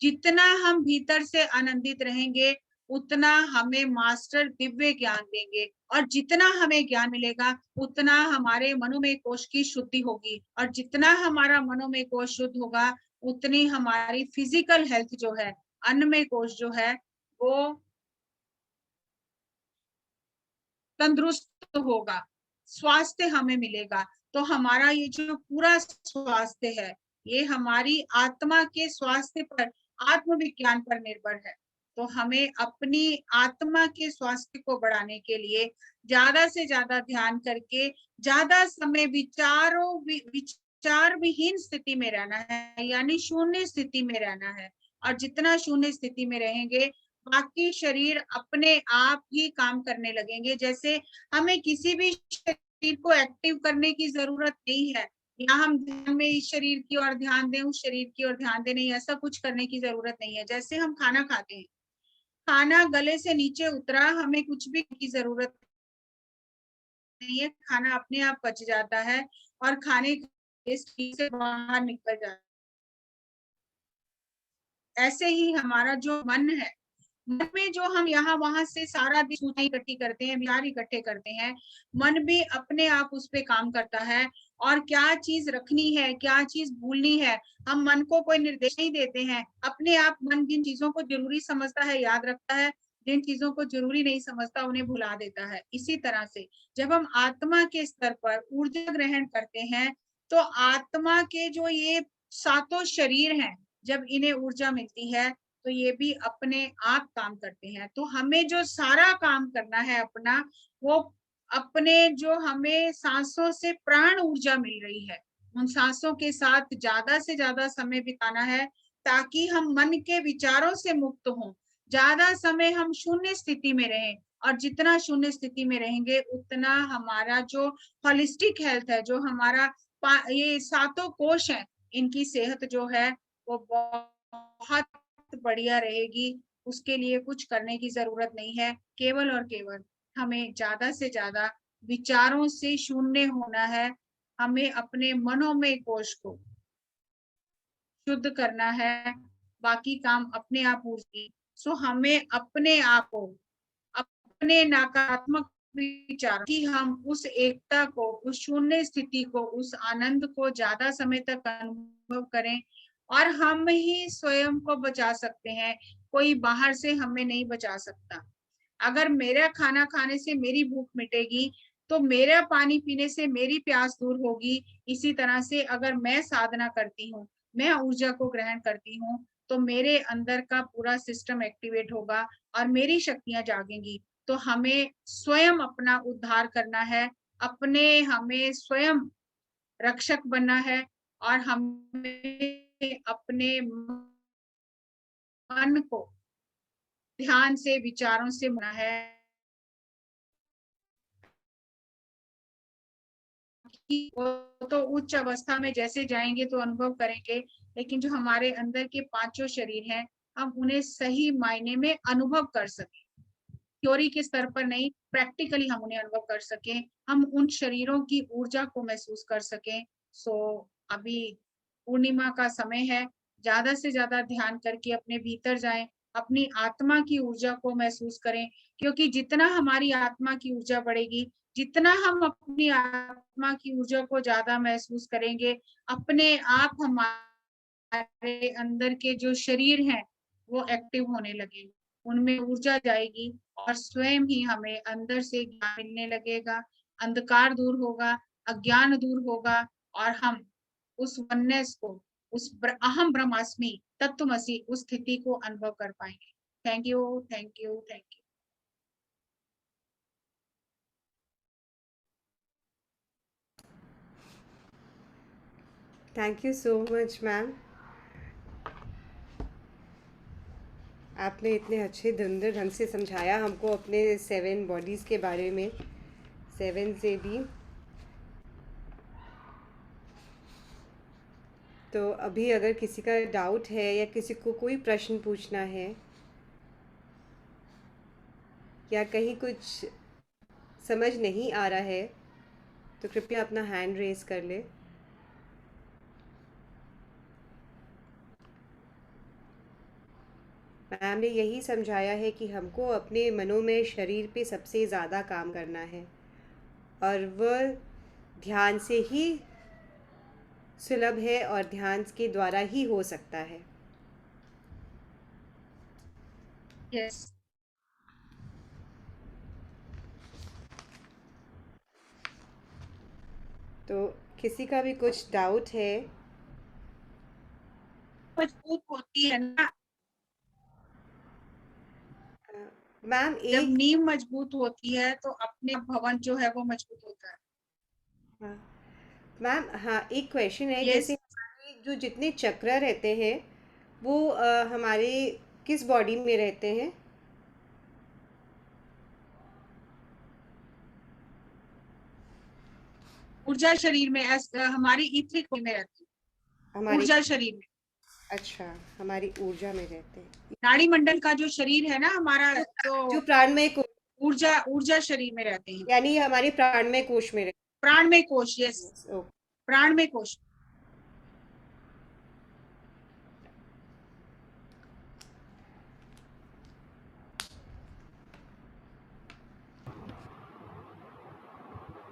जितना हम भीतर से आनंदित रहेंगे उतना हमें मास्टर दिव्य ज्ञान देंगे, और जितना हमें ज्ञान मिलेगा उतना हमारे मनोमय कोश की शुद्धि होगी, और जितना हमारा मनोमय कोश शुद्ध होगा उतनी हमारी फिजिकल हेल्थ जो है, अन्नमय कोश जो है, वो तंदुरुस्त होगा, स्वास्थ्य हमें मिलेगा। तो हमारा ये जो पूरा स्वास्थ्य है ये हमारी आत्मा के स्वास्थ्य पर, आत्मविज्ञान पर निर्भर है। तो हमें अपनी आत्मा के स्वास्थ्य को बढ़ाने के लिए ज्यादा से ज्यादा ध्यान करके ज्यादा समय विचार विहीन स्थिति में रहना है, यानी शून्य स्थिति में रहना है। और जितना शून्य स्थिति में रहेंगे बाकी शरीर अपने आप ही काम करने लगेंगे। जैसे हमें किसी भी शरीर को एक्टिव करने की जरूरत नहीं है, या हम ध्यान में इस शरीर की ओर ध्यान दें, उस शरीर की ओर ध्यान दें, नहीं, ऐसा कुछ करने की जरूरत नहीं है। जैसे हम खाना खाते हैं, खाना गले से नीचे उतरा, हमें कुछ भी की जरूरत नहीं है, खाना अपने आप पच जाता है और खाने का टेस्ट से बाहर निकल जाता है। ऐसे ही हमारा जो मन है, मन में जो हम यहाँ वहां से सारा दिन सूचना इकट्ठी करते हैं, विचार इकट्ठे करते हैं, मन भी अपने आप उस पे काम करता है। और क्या चीज रखनी है, क्या चीज भूलनी है, हम मन को कोई निर्देश नहीं देते हैं, अपने आप मन जिन चीजों को जरूरी समझता है याद रखता है, जिन चीजों को जरूरी नहीं समझता उन्हें भुला देता है। इसी तरह से जब हम आत्मा के स्तर पर ऊर्जा ग्रहण करते हैं तो आत्मा के जो ये सातों शरीर हैं, जब इन्हें ऊर्जा मिलती है तो ये भी अपने आप काम करते हैं। तो हमें जो सारा काम करना है अपना, वो अपने जो हमें सांसों से प्राण ऊर्जा मिल रही है, उन सांसों के साथ ज्यादा से ज्यादा समय बिताना है, ताकि हम मन के विचारों से मुक्त हों, ज्यादा समय हम शून्य स्थिति में रहें। और जितना शून्य स्थिति में रहेंगे उतना हमारा जो होलिस्टिक हेल्थ है, जो हमारा ये सातों कोश है, इनकी सेहत जो है वो बहुत बढ़िया रहेगी। उसके लिए कुछ करने की जरूरत नहीं है, केवल और केवल हमें ज्यादा से ज्यादा विचारों से शून्य होना है। हमें अपने मनोमय कोश को शुद्ध करना है, बाकी काम अपने आप होगी। सो हमें अपने आप को, अपने नकारात्मक विचार की, हम उस एकता को, उस शून्य स्थिति को, उस आनंद को ज्यादा समय तक अनुभव करें। और हम ही स्वयं को बचा सकते हैं, कोई बाहर से हमें नहीं बचा सकता। अगर मेरा खाना खाने से मेरी भूख मिटेगी तो मेरा पानी पीने से मेरी प्यास दूर होगी। इसी तरह से अगर मैं साधना करती हूँ, मैं ऊर्जा को ग्रहण करती हूँ, तो मेरे अंदर का पूरा सिस्टम एक्टिवेट होगा और मेरी शक्तियां जागेंगी। तो हमें स्वयं अपना उद्धार करना है, हमें स्वयं रक्षक बनना है, और हमें अपने मन को ध्यान से, विचारों से मना है कि वो तो उच्च अवस्था में जैसे जाएंगे तो अनुभव करेंगे, लेकिन जो हमारे अंदर के पांचों शरीर हैं, हम उन्हें सही मायने में अनुभव कर सकें। थ्योरी के स्तर पर नहीं, प्रैक्टिकली हम उन्हें अनुभव कर सकें, हम उन शरीरों की ऊर्जा को महसूस कर सकें। सो अभी पूर्णिमा का समय है, ज्यादा से ज्यादा ध्यान करके अपने भीतर जाएं, अपनी आत्मा की ऊर्जा को महसूस करें, क्योंकि जितना हमारी आत्मा की ऊर्जा बढ़ेगी, जितना हम अपनी आत्मा की ऊर्जा को ज्यादा महसूस करेंगे, अपने आप हमारे अंदर के जो शरीर हैं वो एक्टिव होने लगेंगे, उनमें ऊर्जा जाएगी और स्वयं ही हमें अंदर से ज्ञान मिलने लगेगा, अंधकार दूर होगा, अज्ञान दूर होगा, और हम उस वननेस को, उस अहम ब्रह्मास्मि तत्वमसी उस स्थिति को अनुभव कर पाएंगे। Thank you, thank you, thank you. Thank you so much ma'am. आपने इतने अच्छे सुंदर ढंग से समझाया हमको अपने 7 बॉडीज़ के बारे में, 7 से भी। तो अभी अगर किसी का डाउट है या किसी को कोई प्रश्न पूछना है या कहीं कुछ समझ नहीं आ रहा है तो कृपया अपना हैंड रेज कर ले। मैम ने यही समझाया है कि हमको अपने मनोमय शरीर पे सबसे ज़्यादा काम करना है और वह ध्यान से ही सुलभ है और ध्यान के द्वारा ही हो सकता है। यस। तो किसी का भी कुछ डाउट है? मजबूत होती है ना मैम जब एक नींव मजबूत होती है तो अपने भवन जो है वो मजबूत होता है। हाँ, मैम हाँ एक क्वेश्चन है। यस। जैसे हमारे जो जितने चक्र रहते हैं वो हमारे किस बॉडी में रहते हैं? ऊर्जा शरीर में हमारी इथरिक में रहती है, हमारी ऊर्जा शरीर में। अच्छा, हमारी ऊर्जा में रहते हैं। नाड़ी मंडल का जो शरीर है ना हमारा, जो जो प्राणमय कोश, ऊर्जा शरीर में रहते हैं। यानी हमारे प्राणमय कोश में रहते प्राणमय कोश, यस, हैं। ओके। प्राणमय कोश।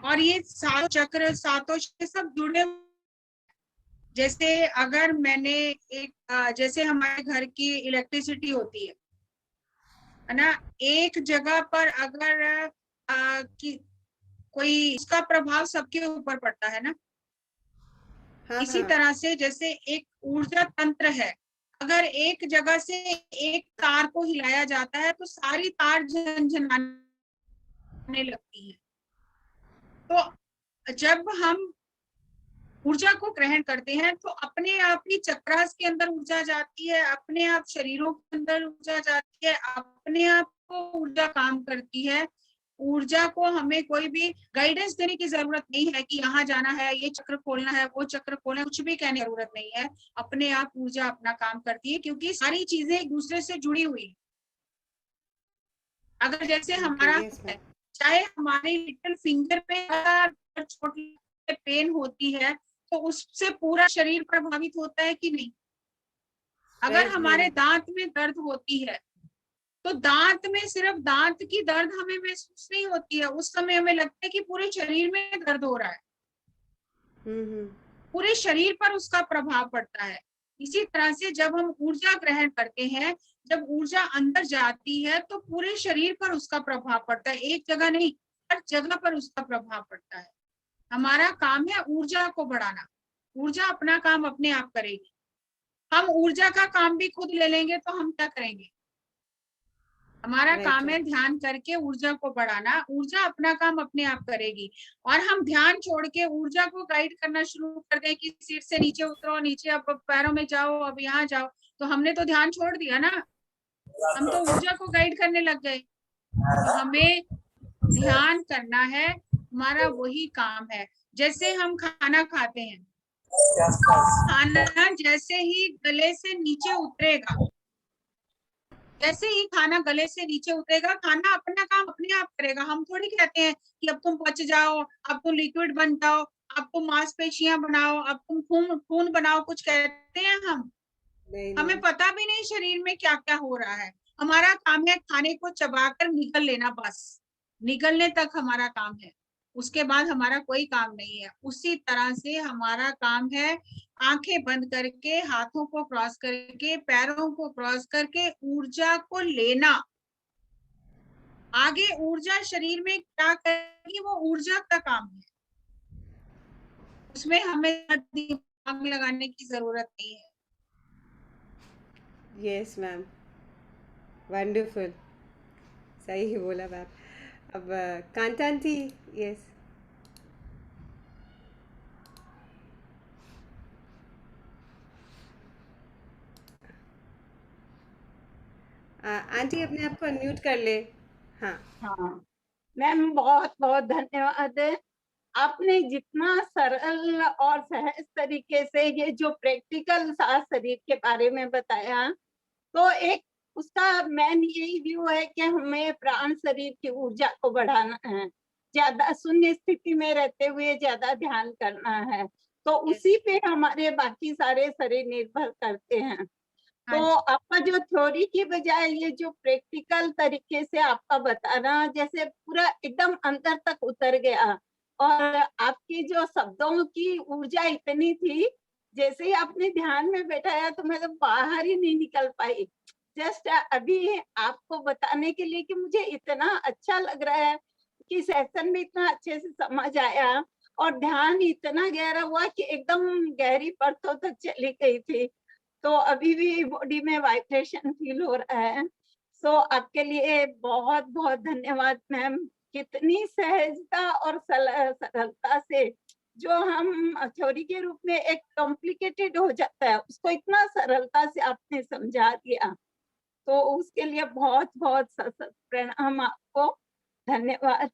और ये सातों चक्र, सातों चक्र सब जुड़े हुए। जैसे अगर मैंने जैसे हमारे घर की इलेक्ट्रिसिटी होती है ना, एक जगह पर अगर कोई उसका प्रभाव सबके ऊपर पड़ता है ना। हाँ इसी हाँ तरह से जैसे एक ऊर्जा तंत्र है, अगर एक जगह से एक तार को हिलाया जाता है तो सारी तार झनझनाने लगती है। तो जब हम ऊर्जा को ग्रहण करते हैं तो अपने आप ही चक्रास के अंदर ऊर्जा जाती है, अपने आप शरीरों के अंदर ऊर्जा जाती है, अपने आप को ऊर्जा काम करती है। ऊर्जा को हमें कोई भी गाइडेंस देने की जरूरत नहीं है कि यहाँ जाना है, ये चक्र खोलना है, वो चक्र खोलना है, कुछ भी कहने की जरूरत नहीं है। अपने आप ऊर्जा अपना काम करती है क्योंकि सारी चीजें एक दूसरे से जुड़ी हुई है। अगर जैसे हमारा यस मैम। चाहे हमारे लिटिल फिंगर पे छोटी पेन होती है तो उससे पूरा शरीर प्रभावित होता है कि नहीं। अगर हमारे दांत में दर्द होती है तो दांत में सिर्फ दांत की दर्द हमें महसूस नहीं होती है, उस समय हमें लगता है कि पूरे शरीर में दर्द हो रहा है। पूरे शरीर पर उसका प्रभाव पड़ता है। इसी तरह से जब हम ऊर्जा ग्रहण करते हैं, जब ऊर्जा अंदर जाती है तो पूरे शरीर पर उसका प्रभाव पड़ता है, एक जगह नहीं, हर जगह पर उसका प्रभाव पड़ता है। हमारा काम है ऊर्जा को बढ़ाना। ऊर्जा अपना काम अपने आप करेगी। हम ऊर्जा का काम भी खुद ले लेंगे तो हम क्या करेंगे? हमारा काम है ध्यान करके ऊर्जा को बढ़ाना। ऊर्जा अपना काम अपने आप करेगी और हम ध्यान छोड़ के ऊर्जा को गाइड करना शुरू कर दें कि सीट से नीचे उतरो, नीचे अब पैरों में जाओ, अब यहाँ जाओ, तो हमने तो ध्यान छोड़ दिया ना, हम तो ऊर्जा को गाइड करने लग गए। तो हमें ध्यान करना है, हमारा वही काम है। जैसे हम खाना खाते हैं, खाना जैसे ही गले से नीचे उतरेगा, जैसे ही खाना गले से नीचे उतरेगा, खाना अपना काम अपने आप करेगा। हम थोड़ी कहते हैं कि अब तुम पच जाओ, अब तुम लिक्विड बन जाओ, अब तुम मांसपेशियां बनाओ, अब तुम खून बनाओ, कुछ कहते हैं हम? हमें पता भी नहीं शरीर में क्या क्या हो रहा है। हमारा काम है खाने को चबाकर निगल लेना, बस निगलने तक हमारा काम है, उसके बाद हमारा कोई काम नहीं है। उसी तरह से हमारा काम है आंखें बंद करके, हाथों को क्रॉस करके, पैरों को क्रॉस करके ऊर्जा को लेना। आगे ऊर्जा शरीर में क्या करेगी वो ऊर्जा का काम है, उसमें हमें दिमाग लगाने की जरूरत नहीं है। यस मैम, वंडरफुल, सही ही बोला मैम। अब कांता आंटी, यस। आंटी अपने आप को अनम्यूट कर ले। हाँ। हाँ मैम, बहुत बहुत धन्यवाद। आपने जितना सरल और सहज तरीके से ये जो प्रैक्टिकल सात शरीर के बारे में बताया, तो एक उसका मेन यही व्यू है कि हमें प्राण शरीर की ऊर्जा को बढ़ाना है, ज्यादा शून्य स्थिति में रहते हुए ज्यादा ध्यान करना है, तो उसी पे हमारे बाकी सारे शरीर निर्भर करते हैं। तो आपका जो थ्योरी की बजाय ये जो प्रैक्टिकल तरीके से आपका बताना, जैसे पूरा एकदम अंदर तक उतर गया, और आपकी जो शब्दों की ऊर्जा इतनी थी, जैसे ही आपने ध्यान में बैठाया तो मैं तो बाहर ही नहीं निकल पाई। जस्ट अभी आपको बताने के लिए कि मुझे इतना अच्छा लग रहा है कि सेशन में इतना अच्छे से समझ आया, और ध्यान इतना गहरा हुआ कि एकदम गहरी परतों तक चली गई थी। तो अभी भी बॉडी में वाइब्रेशन फील हो रहा है। सो आपके लिए बहुत बहुत धन्यवाद मैम। कितनी सहजता और सरलता से जो हम थ्योरी के रूप में एक कॉम्प्लिकेटेड हो जाता है, उसको इतना सरलता से आपने समझा दिया, तो उसके लिए बहुत बहुत प्रणाम आपको, धन्यवाद।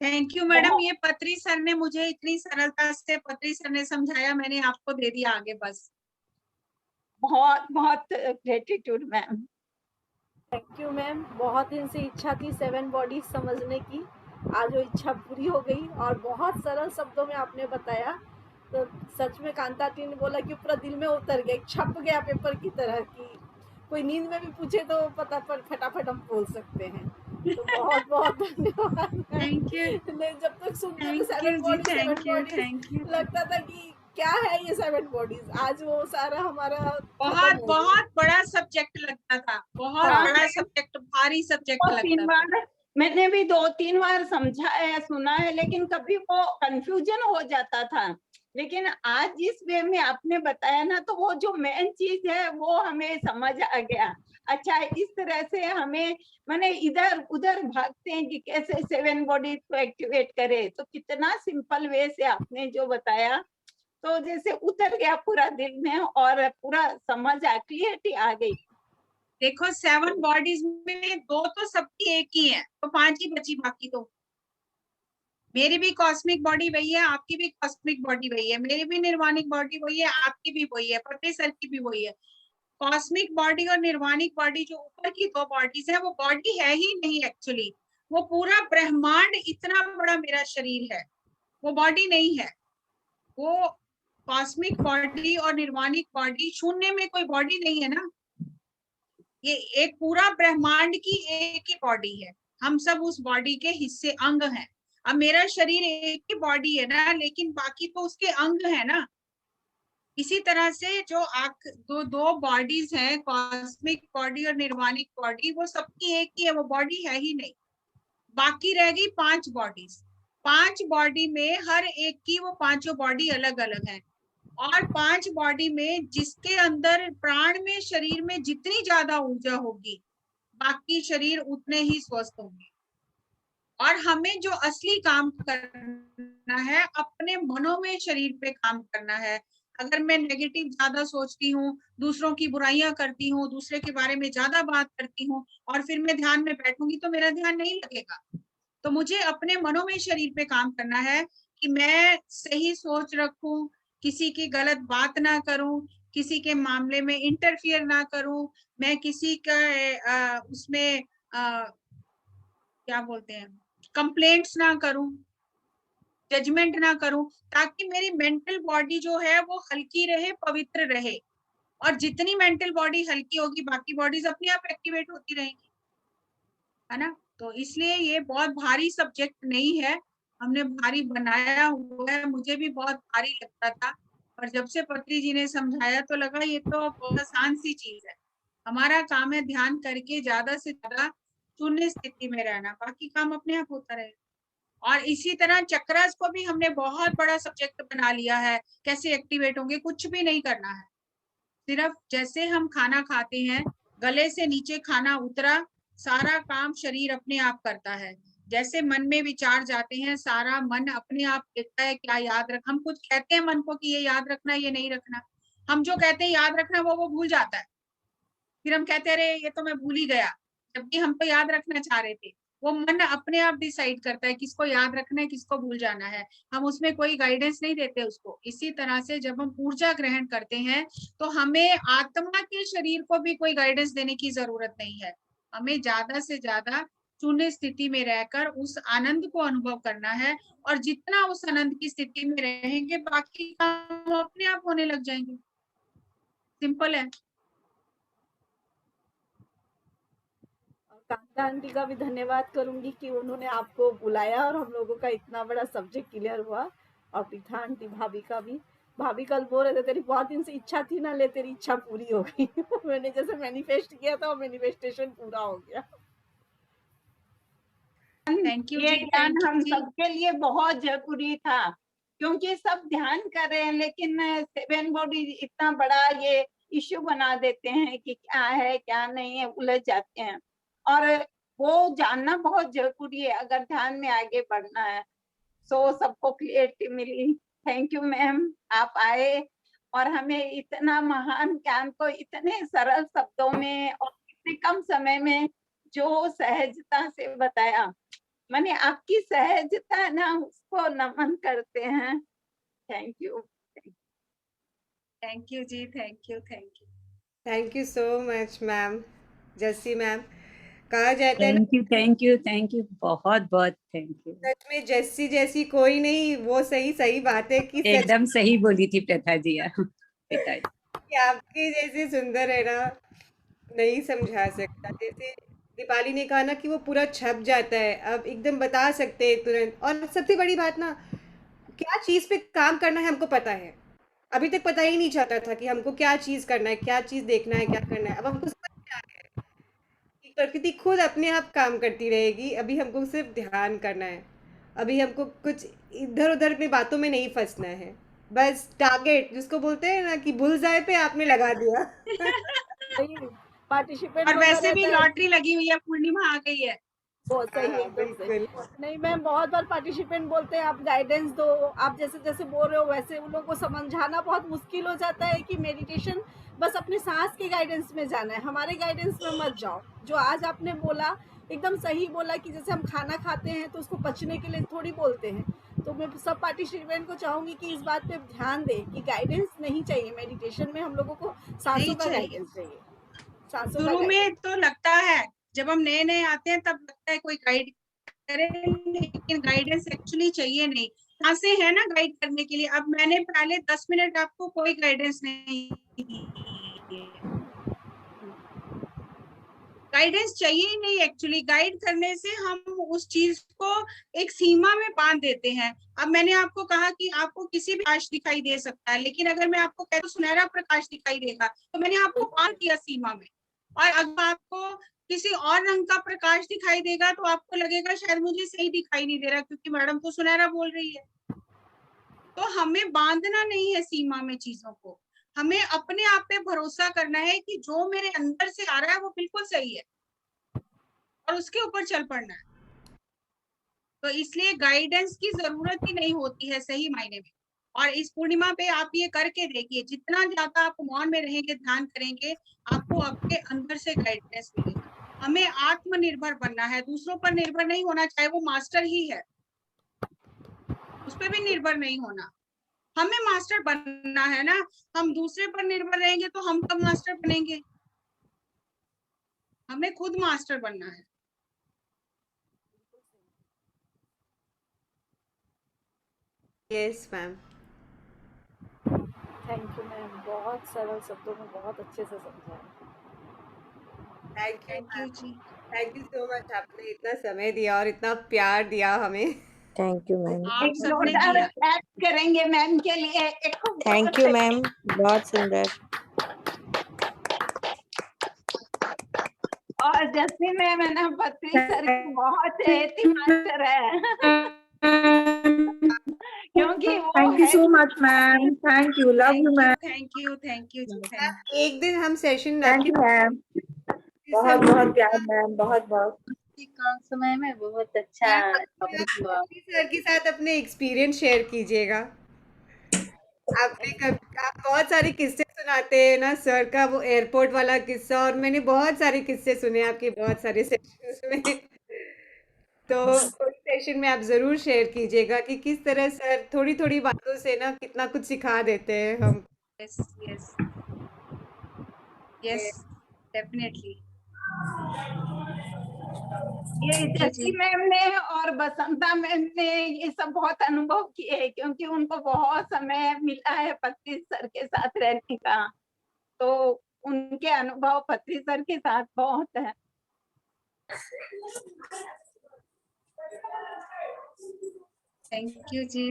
Thank you madam. ये पत्री सर ने मुझे इतनी सरलता से पत्री सर ने समझाया, मैंने आपको दे दिया आगे, बस। बहुत बहुत gratitude ma'am. Thank you ma'am. बहुत दिन से इच्छा थी 7 बॉडीज समझने की, आज वो इच्छा पूरी हो गई, और बहुत सरल शब्दों में आपने बताया। तो सच में कांता आंटी ने बोला कि पूरा दिल में उतर गया, छप गया पेपर की तरह की, कोई नींद में भी पूछे तो फटाफट हम बोल सकते हैं। तो बहुत बहुत धन्यवाद। Thank you. जब तक सुनते थे 7 बॉडीज लगता था कि क्या है ये 7 बॉडीज, आज वो सारा हमारा बहुत बहुत बड़ा सब्जेक्ट लगता था, बहुत बड़ा सब्जेक्ट, भारी सब्जेक्ट लगता था। मैंने भी 2-3 बार समझा है, सुना है, लेकिन कभी वो कंफ्यूजन हो जाता था। लेकिन आज जिस वे में आपने बताया ना, तो वो जो मेन चीज है वो हमें समझ आ गया। अच्छा, इस तरह से हमें माने इधर उधर भागते हैं कि कैसे 7 बॉडीज को एक्टिवेट करे, तो कितना सिंपल वे से आपने जो बताया, तो जैसे उतर गया पूरा दिल में, और पूरा समझ आ, क्लियरिटी आ गई। देखो 7 बॉडीज में 2 तो सबकी एक ही है, तो 5 ही बची, बाकी तो मेरी भी कॉस्मिक बॉडी वही है, आपकी भी कॉस्मिक बॉडी वही है, मेरी भी निर्वाणिक बॉडी वही है, आपकी भी वही है, पति सर की भी वही है। कॉस्मिक बॉडी और निर्वाणिक बॉडी, जो ऊपर की 2 बॉडीज है, वो बॉडी है ही नहीं एक्चुअली। वो पूरा ब्रह्मांड इतना बड़ा मेरा शरीर है, वो बॉडी नहीं है। वो कॉस्मिक बॉडी और निर्वाणिक बॉडी, शून्य में कोई बॉडी नहीं है ना, ये एक पूरा ब्रह्मांड की एक ही बॉडी है, हम सब उस बॉडी के हिस्से, अंग हैं। अब मेरा शरीर एक ही बॉडी है ना, लेकिन बाकी तो उसके अंग है ना। इसी तरह से जो दो बॉडीज हैं, कॉस्मिक बॉडी और निर्वाणिक बॉडी, वो सबकी एक ही है, वो बॉडी है ही नहीं। बाकी रह गई 5 बॉडीज। 5 बॉडी में हर एक की वो 5 बॉडी अलग अलग है, और 5 बॉडी में जिसके अंदर प्राण में, शरीर में जितनी ज्यादा ऊर्जा होगी, बाकी शरीर उतने ही स्वस्थ होंगे। और हमें जो असली काम करना है, अपने मनों में शरीर पे काम करना है। अगर मैं नेगेटिव ज्यादा सोचती हूँ, दूसरों की बुराइयां करती हूँ, दूसरे के बारे में ज्यादा बात करती हूँ, और फिर मैं ध्यान में बैठूंगी तो मेरा ध्यान नहीं लगेगा। तो मुझे अपने मनों में शरीर पे काम करना है कि मैं सही सोच रखूं, किसी की गलत बात ना करूं, किसी के मामले में इंटरफियर ना करूं, मैं किसी का उसमें क्या बोलते हैं, कंप्लेंट्स ना करूं, जजमेंट ना करूं, ताकि मेरी मेंटल बॉडी जो है वो हल्की रहे, पवित्र रहे। और जितनी मेंटल बॉडी हल्की होगी, बाकी बॉडीज अपने आप एक्टिवेट होती रहेंगी, है ना। तो इसलिए ये बहुत भारी सब्जेक्ट नहीं है, हमने भारी बनाया हुआ है। मुझे भी बहुत भारी लगता था, और जब से पत्री जी ने समझाया तो लगा ये तो बहुत आसान सी चीज है। हमारा काम है ध्यान करके ज्यादा से ज्यादा शून्य स्थिति में रहना, बाकी काम अपने आप होता रहेगा। और इसी तरह चक्रास को भी हमने बहुत बड़ा सब्जेक्ट बना लिया है, कैसे एक्टिवेट होंगे, कुछ भी नहीं करना है। सिर्फ जैसे हम खाना खाते हैं, गले से नीचे खाना उतरा, सारा काम शरीर अपने आप करता है। जैसे मन में विचार जाते हैं, सारा मन अपने आप देखता है क्या याद रख। हम कुछ कहते हैं मन को कि ये याद रखना, ये नहीं रखना। हम जो कहते हैं याद रखना, वो भूल जाता है। फिर हम कहते हैं अरे ये तो मैं भूल ही गया, जबकि हम तो याद रखना चाह रहे थे। वो मन अपने आप डिसाइड करता है किसको याद रखना है, किसको भूल जाना है। हम उसमें कोई गाइडेंस नहीं देते उसको। इसी तरह से जब हम ऊर्जा ग्रहण करते हैं तो हमें आत्मा के शरीर को भी कोई गाइडेंस देने की जरूरत नहीं है। हमें ज्यादा से ज्यादा शून्य स्थिति में रहकर उस आनंद को अनुभव करना है, और जितना उस आनंद की स्थिति में रहेंगे बाकी काम अपने आप होने लग जाएंगे। सिंपल है। कांता आंटी का भी धन्यवाद करूंगी कि उन्होंने आपको बुलाया और हम लोगों का इतना बड़ा सब्जेक्ट क्लियर हुआ। और पृथा आंटी, भाभी का भी। भाभी कल बोल रहे थे तेरी बहुत दिन से इच्छा थी ना, ले तेरी इच्छा पूरी हो गई। मैंने जैसे मैनिफेस्ट किया था, मैनिफेस्टेशन पूरा हो गया। थैंक यू ये जी, ज्ञान thank you हम जी। सबके लिए बहुत जरूरी था, क्योंकि सब ध्यान कर रहे हैं लेकिन 7 बॉडी इतना बड़ा ये इश्यू बना देते हैं कि क्या है क्या नहीं है, उलझ जाते हैं। और वो जानना बहुत जरूरी है अगर ध्यान में आगे बढ़ना है। सो सबको क्लियरिटी मिली। थैंक यू मैम, आप आए और हमें इतना महान ज्ञान को इतने सरल शब्दों में और इतने कम समय में जो सहजता से बताया। माने आपकी सहजता है ना, उसको नमन करते हैं। Thank you. थैंक यू जी, thank you, thank you. Thank you so much ma'am, Jassi ma'am. कहा जाता है ना, thank you thank you thank you, बहुत बहुत थैंक यू। सच में जस्सी जैसी कोई नहीं। वो सही बात है कि सच एकदम सही बोली थी प्रथा जी, पिताजी। कि आपके जैसे सुंदर है ना, नहीं समझा सकता। जैसे दीपाली ने कहा ना कि वो पूरा छप जाता है, अब एकदम बता सकते हैं तुरंत। और सबसे बड़ी बात ना, क्या चीज़ पे काम करना है हमको पता है। अभी तक पता ही नहीं चलता था कि हमको क्या चीज़ करना है, क्या चीज़ देखना है, क्या करना है। अब हमको समझ में आ गया है कि प्रकृति खुद अपने आप काम करती रहेगी। अभी हमको सिर्फ ध्यान करना है। अभी हमको कुछ इधर उधर में बातों में नहीं फंसना है। बस टारगेट जिसको बोलते हैं ना कि बुलजाए पे आपने लगा दिया। पार्टिसिपेंट और वैसे भी लॉटरी लगी हुई है, पूर्णिमा आ गई है। बहुत सही है, एकदम सही। नहीं मैम, बहुत बार पार्टिसिपेंट बोलते हैं आप गाइडेंस दो। आप जैसे जैसे बोल रहे हो वैसे उन लोगों को समझाना बहुत मुश्किल हो जाता है कि मेडिटेशन बस अपने सांस के गाइडेंस में जाना है, हमारे गाइडेंस में मत जाओ। जो आज आपने बोला एकदम सही बोला कि जैसे हम खाना खाते हैं तो उसको पचने के लिए थोड़ी बोलते हैं। तो मैं सब पार्टिसिपेंट को चाहूंगी कि इस बात पे ध्यान दें कि गाइडेंस नहीं चाहिए मेडिटेशन में। हम लोगों को सांसों का गाइडेंस चाहिए। सांसों का शुरू में तो लगता है, जब हम नए नए आते हैं तब लगता है कोई गाइड करे, लेकिन गाइडेंस एक्चुअली चाहिए नहीं। सांसें है ना गाइड करने के लिए। अब मैंने पहले 10 मिनट आपको कोई गाइडेंस नहीं दी, गाइडेंस चाहिए ही नहीं। एक्चुअली गाइड करने से हम उस चीज को एक सीमा में बांध देते हैं। अब मैंने आपको कहा कि आपको किसी भी प्रकाश दिखाई दे सकता है, लेकिन अगर मैं आपको कहता हूँ सुनहरा प्रकाश दिखाई देगा, तो मैंने आपको बांध दिया सीमा में। और अगर आपको किसी और रंग का प्रकाश दिखाई देगा तो आपको लगेगा शायद मुझे सही दिखाई नहीं दे रहा, क्योंकि मैडम तो सुनहरा बोल रही है। तो हमें बांधना नहीं है सीमा में चीजों को। हमें अपने आप पे भरोसा करना है कि जो मेरे अंदर से आ रहा है वो बिल्कुल सही है, और उसके ऊपर चल पड़ना है। तो इसलिए गाइडेंस की जरूरत ही नहीं होती है सही मायने में। और इस पूर्णिमा पे आप ये करके देखिए, जितना ज्यादा आप मौन में रहेंगे, ध्यान करेंगे, आपको आपके अंदर से गाइडेंस मिलेगा। हमें आत्मनिर्भर बनना है, दूसरों पर निर्भर नहीं होना, चाहे वो मास्टर ही है उस पर भी निर्भर नहीं होना। हमें मास्टर बनना है ना। हम दूसरे पर निर्भर रहेंगे तो हम कब मास्टर बनेंगे? हमें खुद मास्टर बनना है। Yes ma'am. Thank you ma'am, बहुत सरल शब्दों में बहुत अच्छे से समझाया। थैंक यू जी, थैंक यू सो मच। आपने इतना समय दिया और इतना प्यार दिया हमें। Thank you ma'am. आप सबने दिया। क्लैप करेंगे मैम के लिए। थैंक यू मैम, बहुत सुंदर। और जैसे मैम है ना, बद्री सर की बहुत एती मास्टर है। क्योंकि क्योंकि वो थैंक यू है so much ma'am, thank you, love you ma'am. Thank you जी, थैंक एक दिन हम सेशन थैंक रखें यू मैम, बहुत बहुत प्यार मैम, बहुत बहुत। कम समय में बहुत अच्छा मैम, टॉपिक आप हुआ। सर के साथ अपने एक्सपीरियंस शेयर कीजिएगा। आप बहुत सारे किस्से सुनाते हैं ना सर का, वो एयरपोर्ट वाला किस्सा, और मैंने बहुत सारे किस्से सुने आपके बहुत सारे सेशंस में। तो उस सेशन में आप जरूर शेयर कीजिएगा कि किस तरह सर थोड़ी थोड़ी बातों से ना कितना कुछ सिखा देते हैं हम। Yes yes yes, definitely. ये thank you Jassi ji. Ma'am ने और बसंता मैम ने ये सब बहुत अनुभव किए हैं, क्योंकि उनको बहुत समय मिला है पत्नी सर के साथ रहने का, तो उनके अनुभव पत्नी सर के साथ बहुत है। Thank you ji.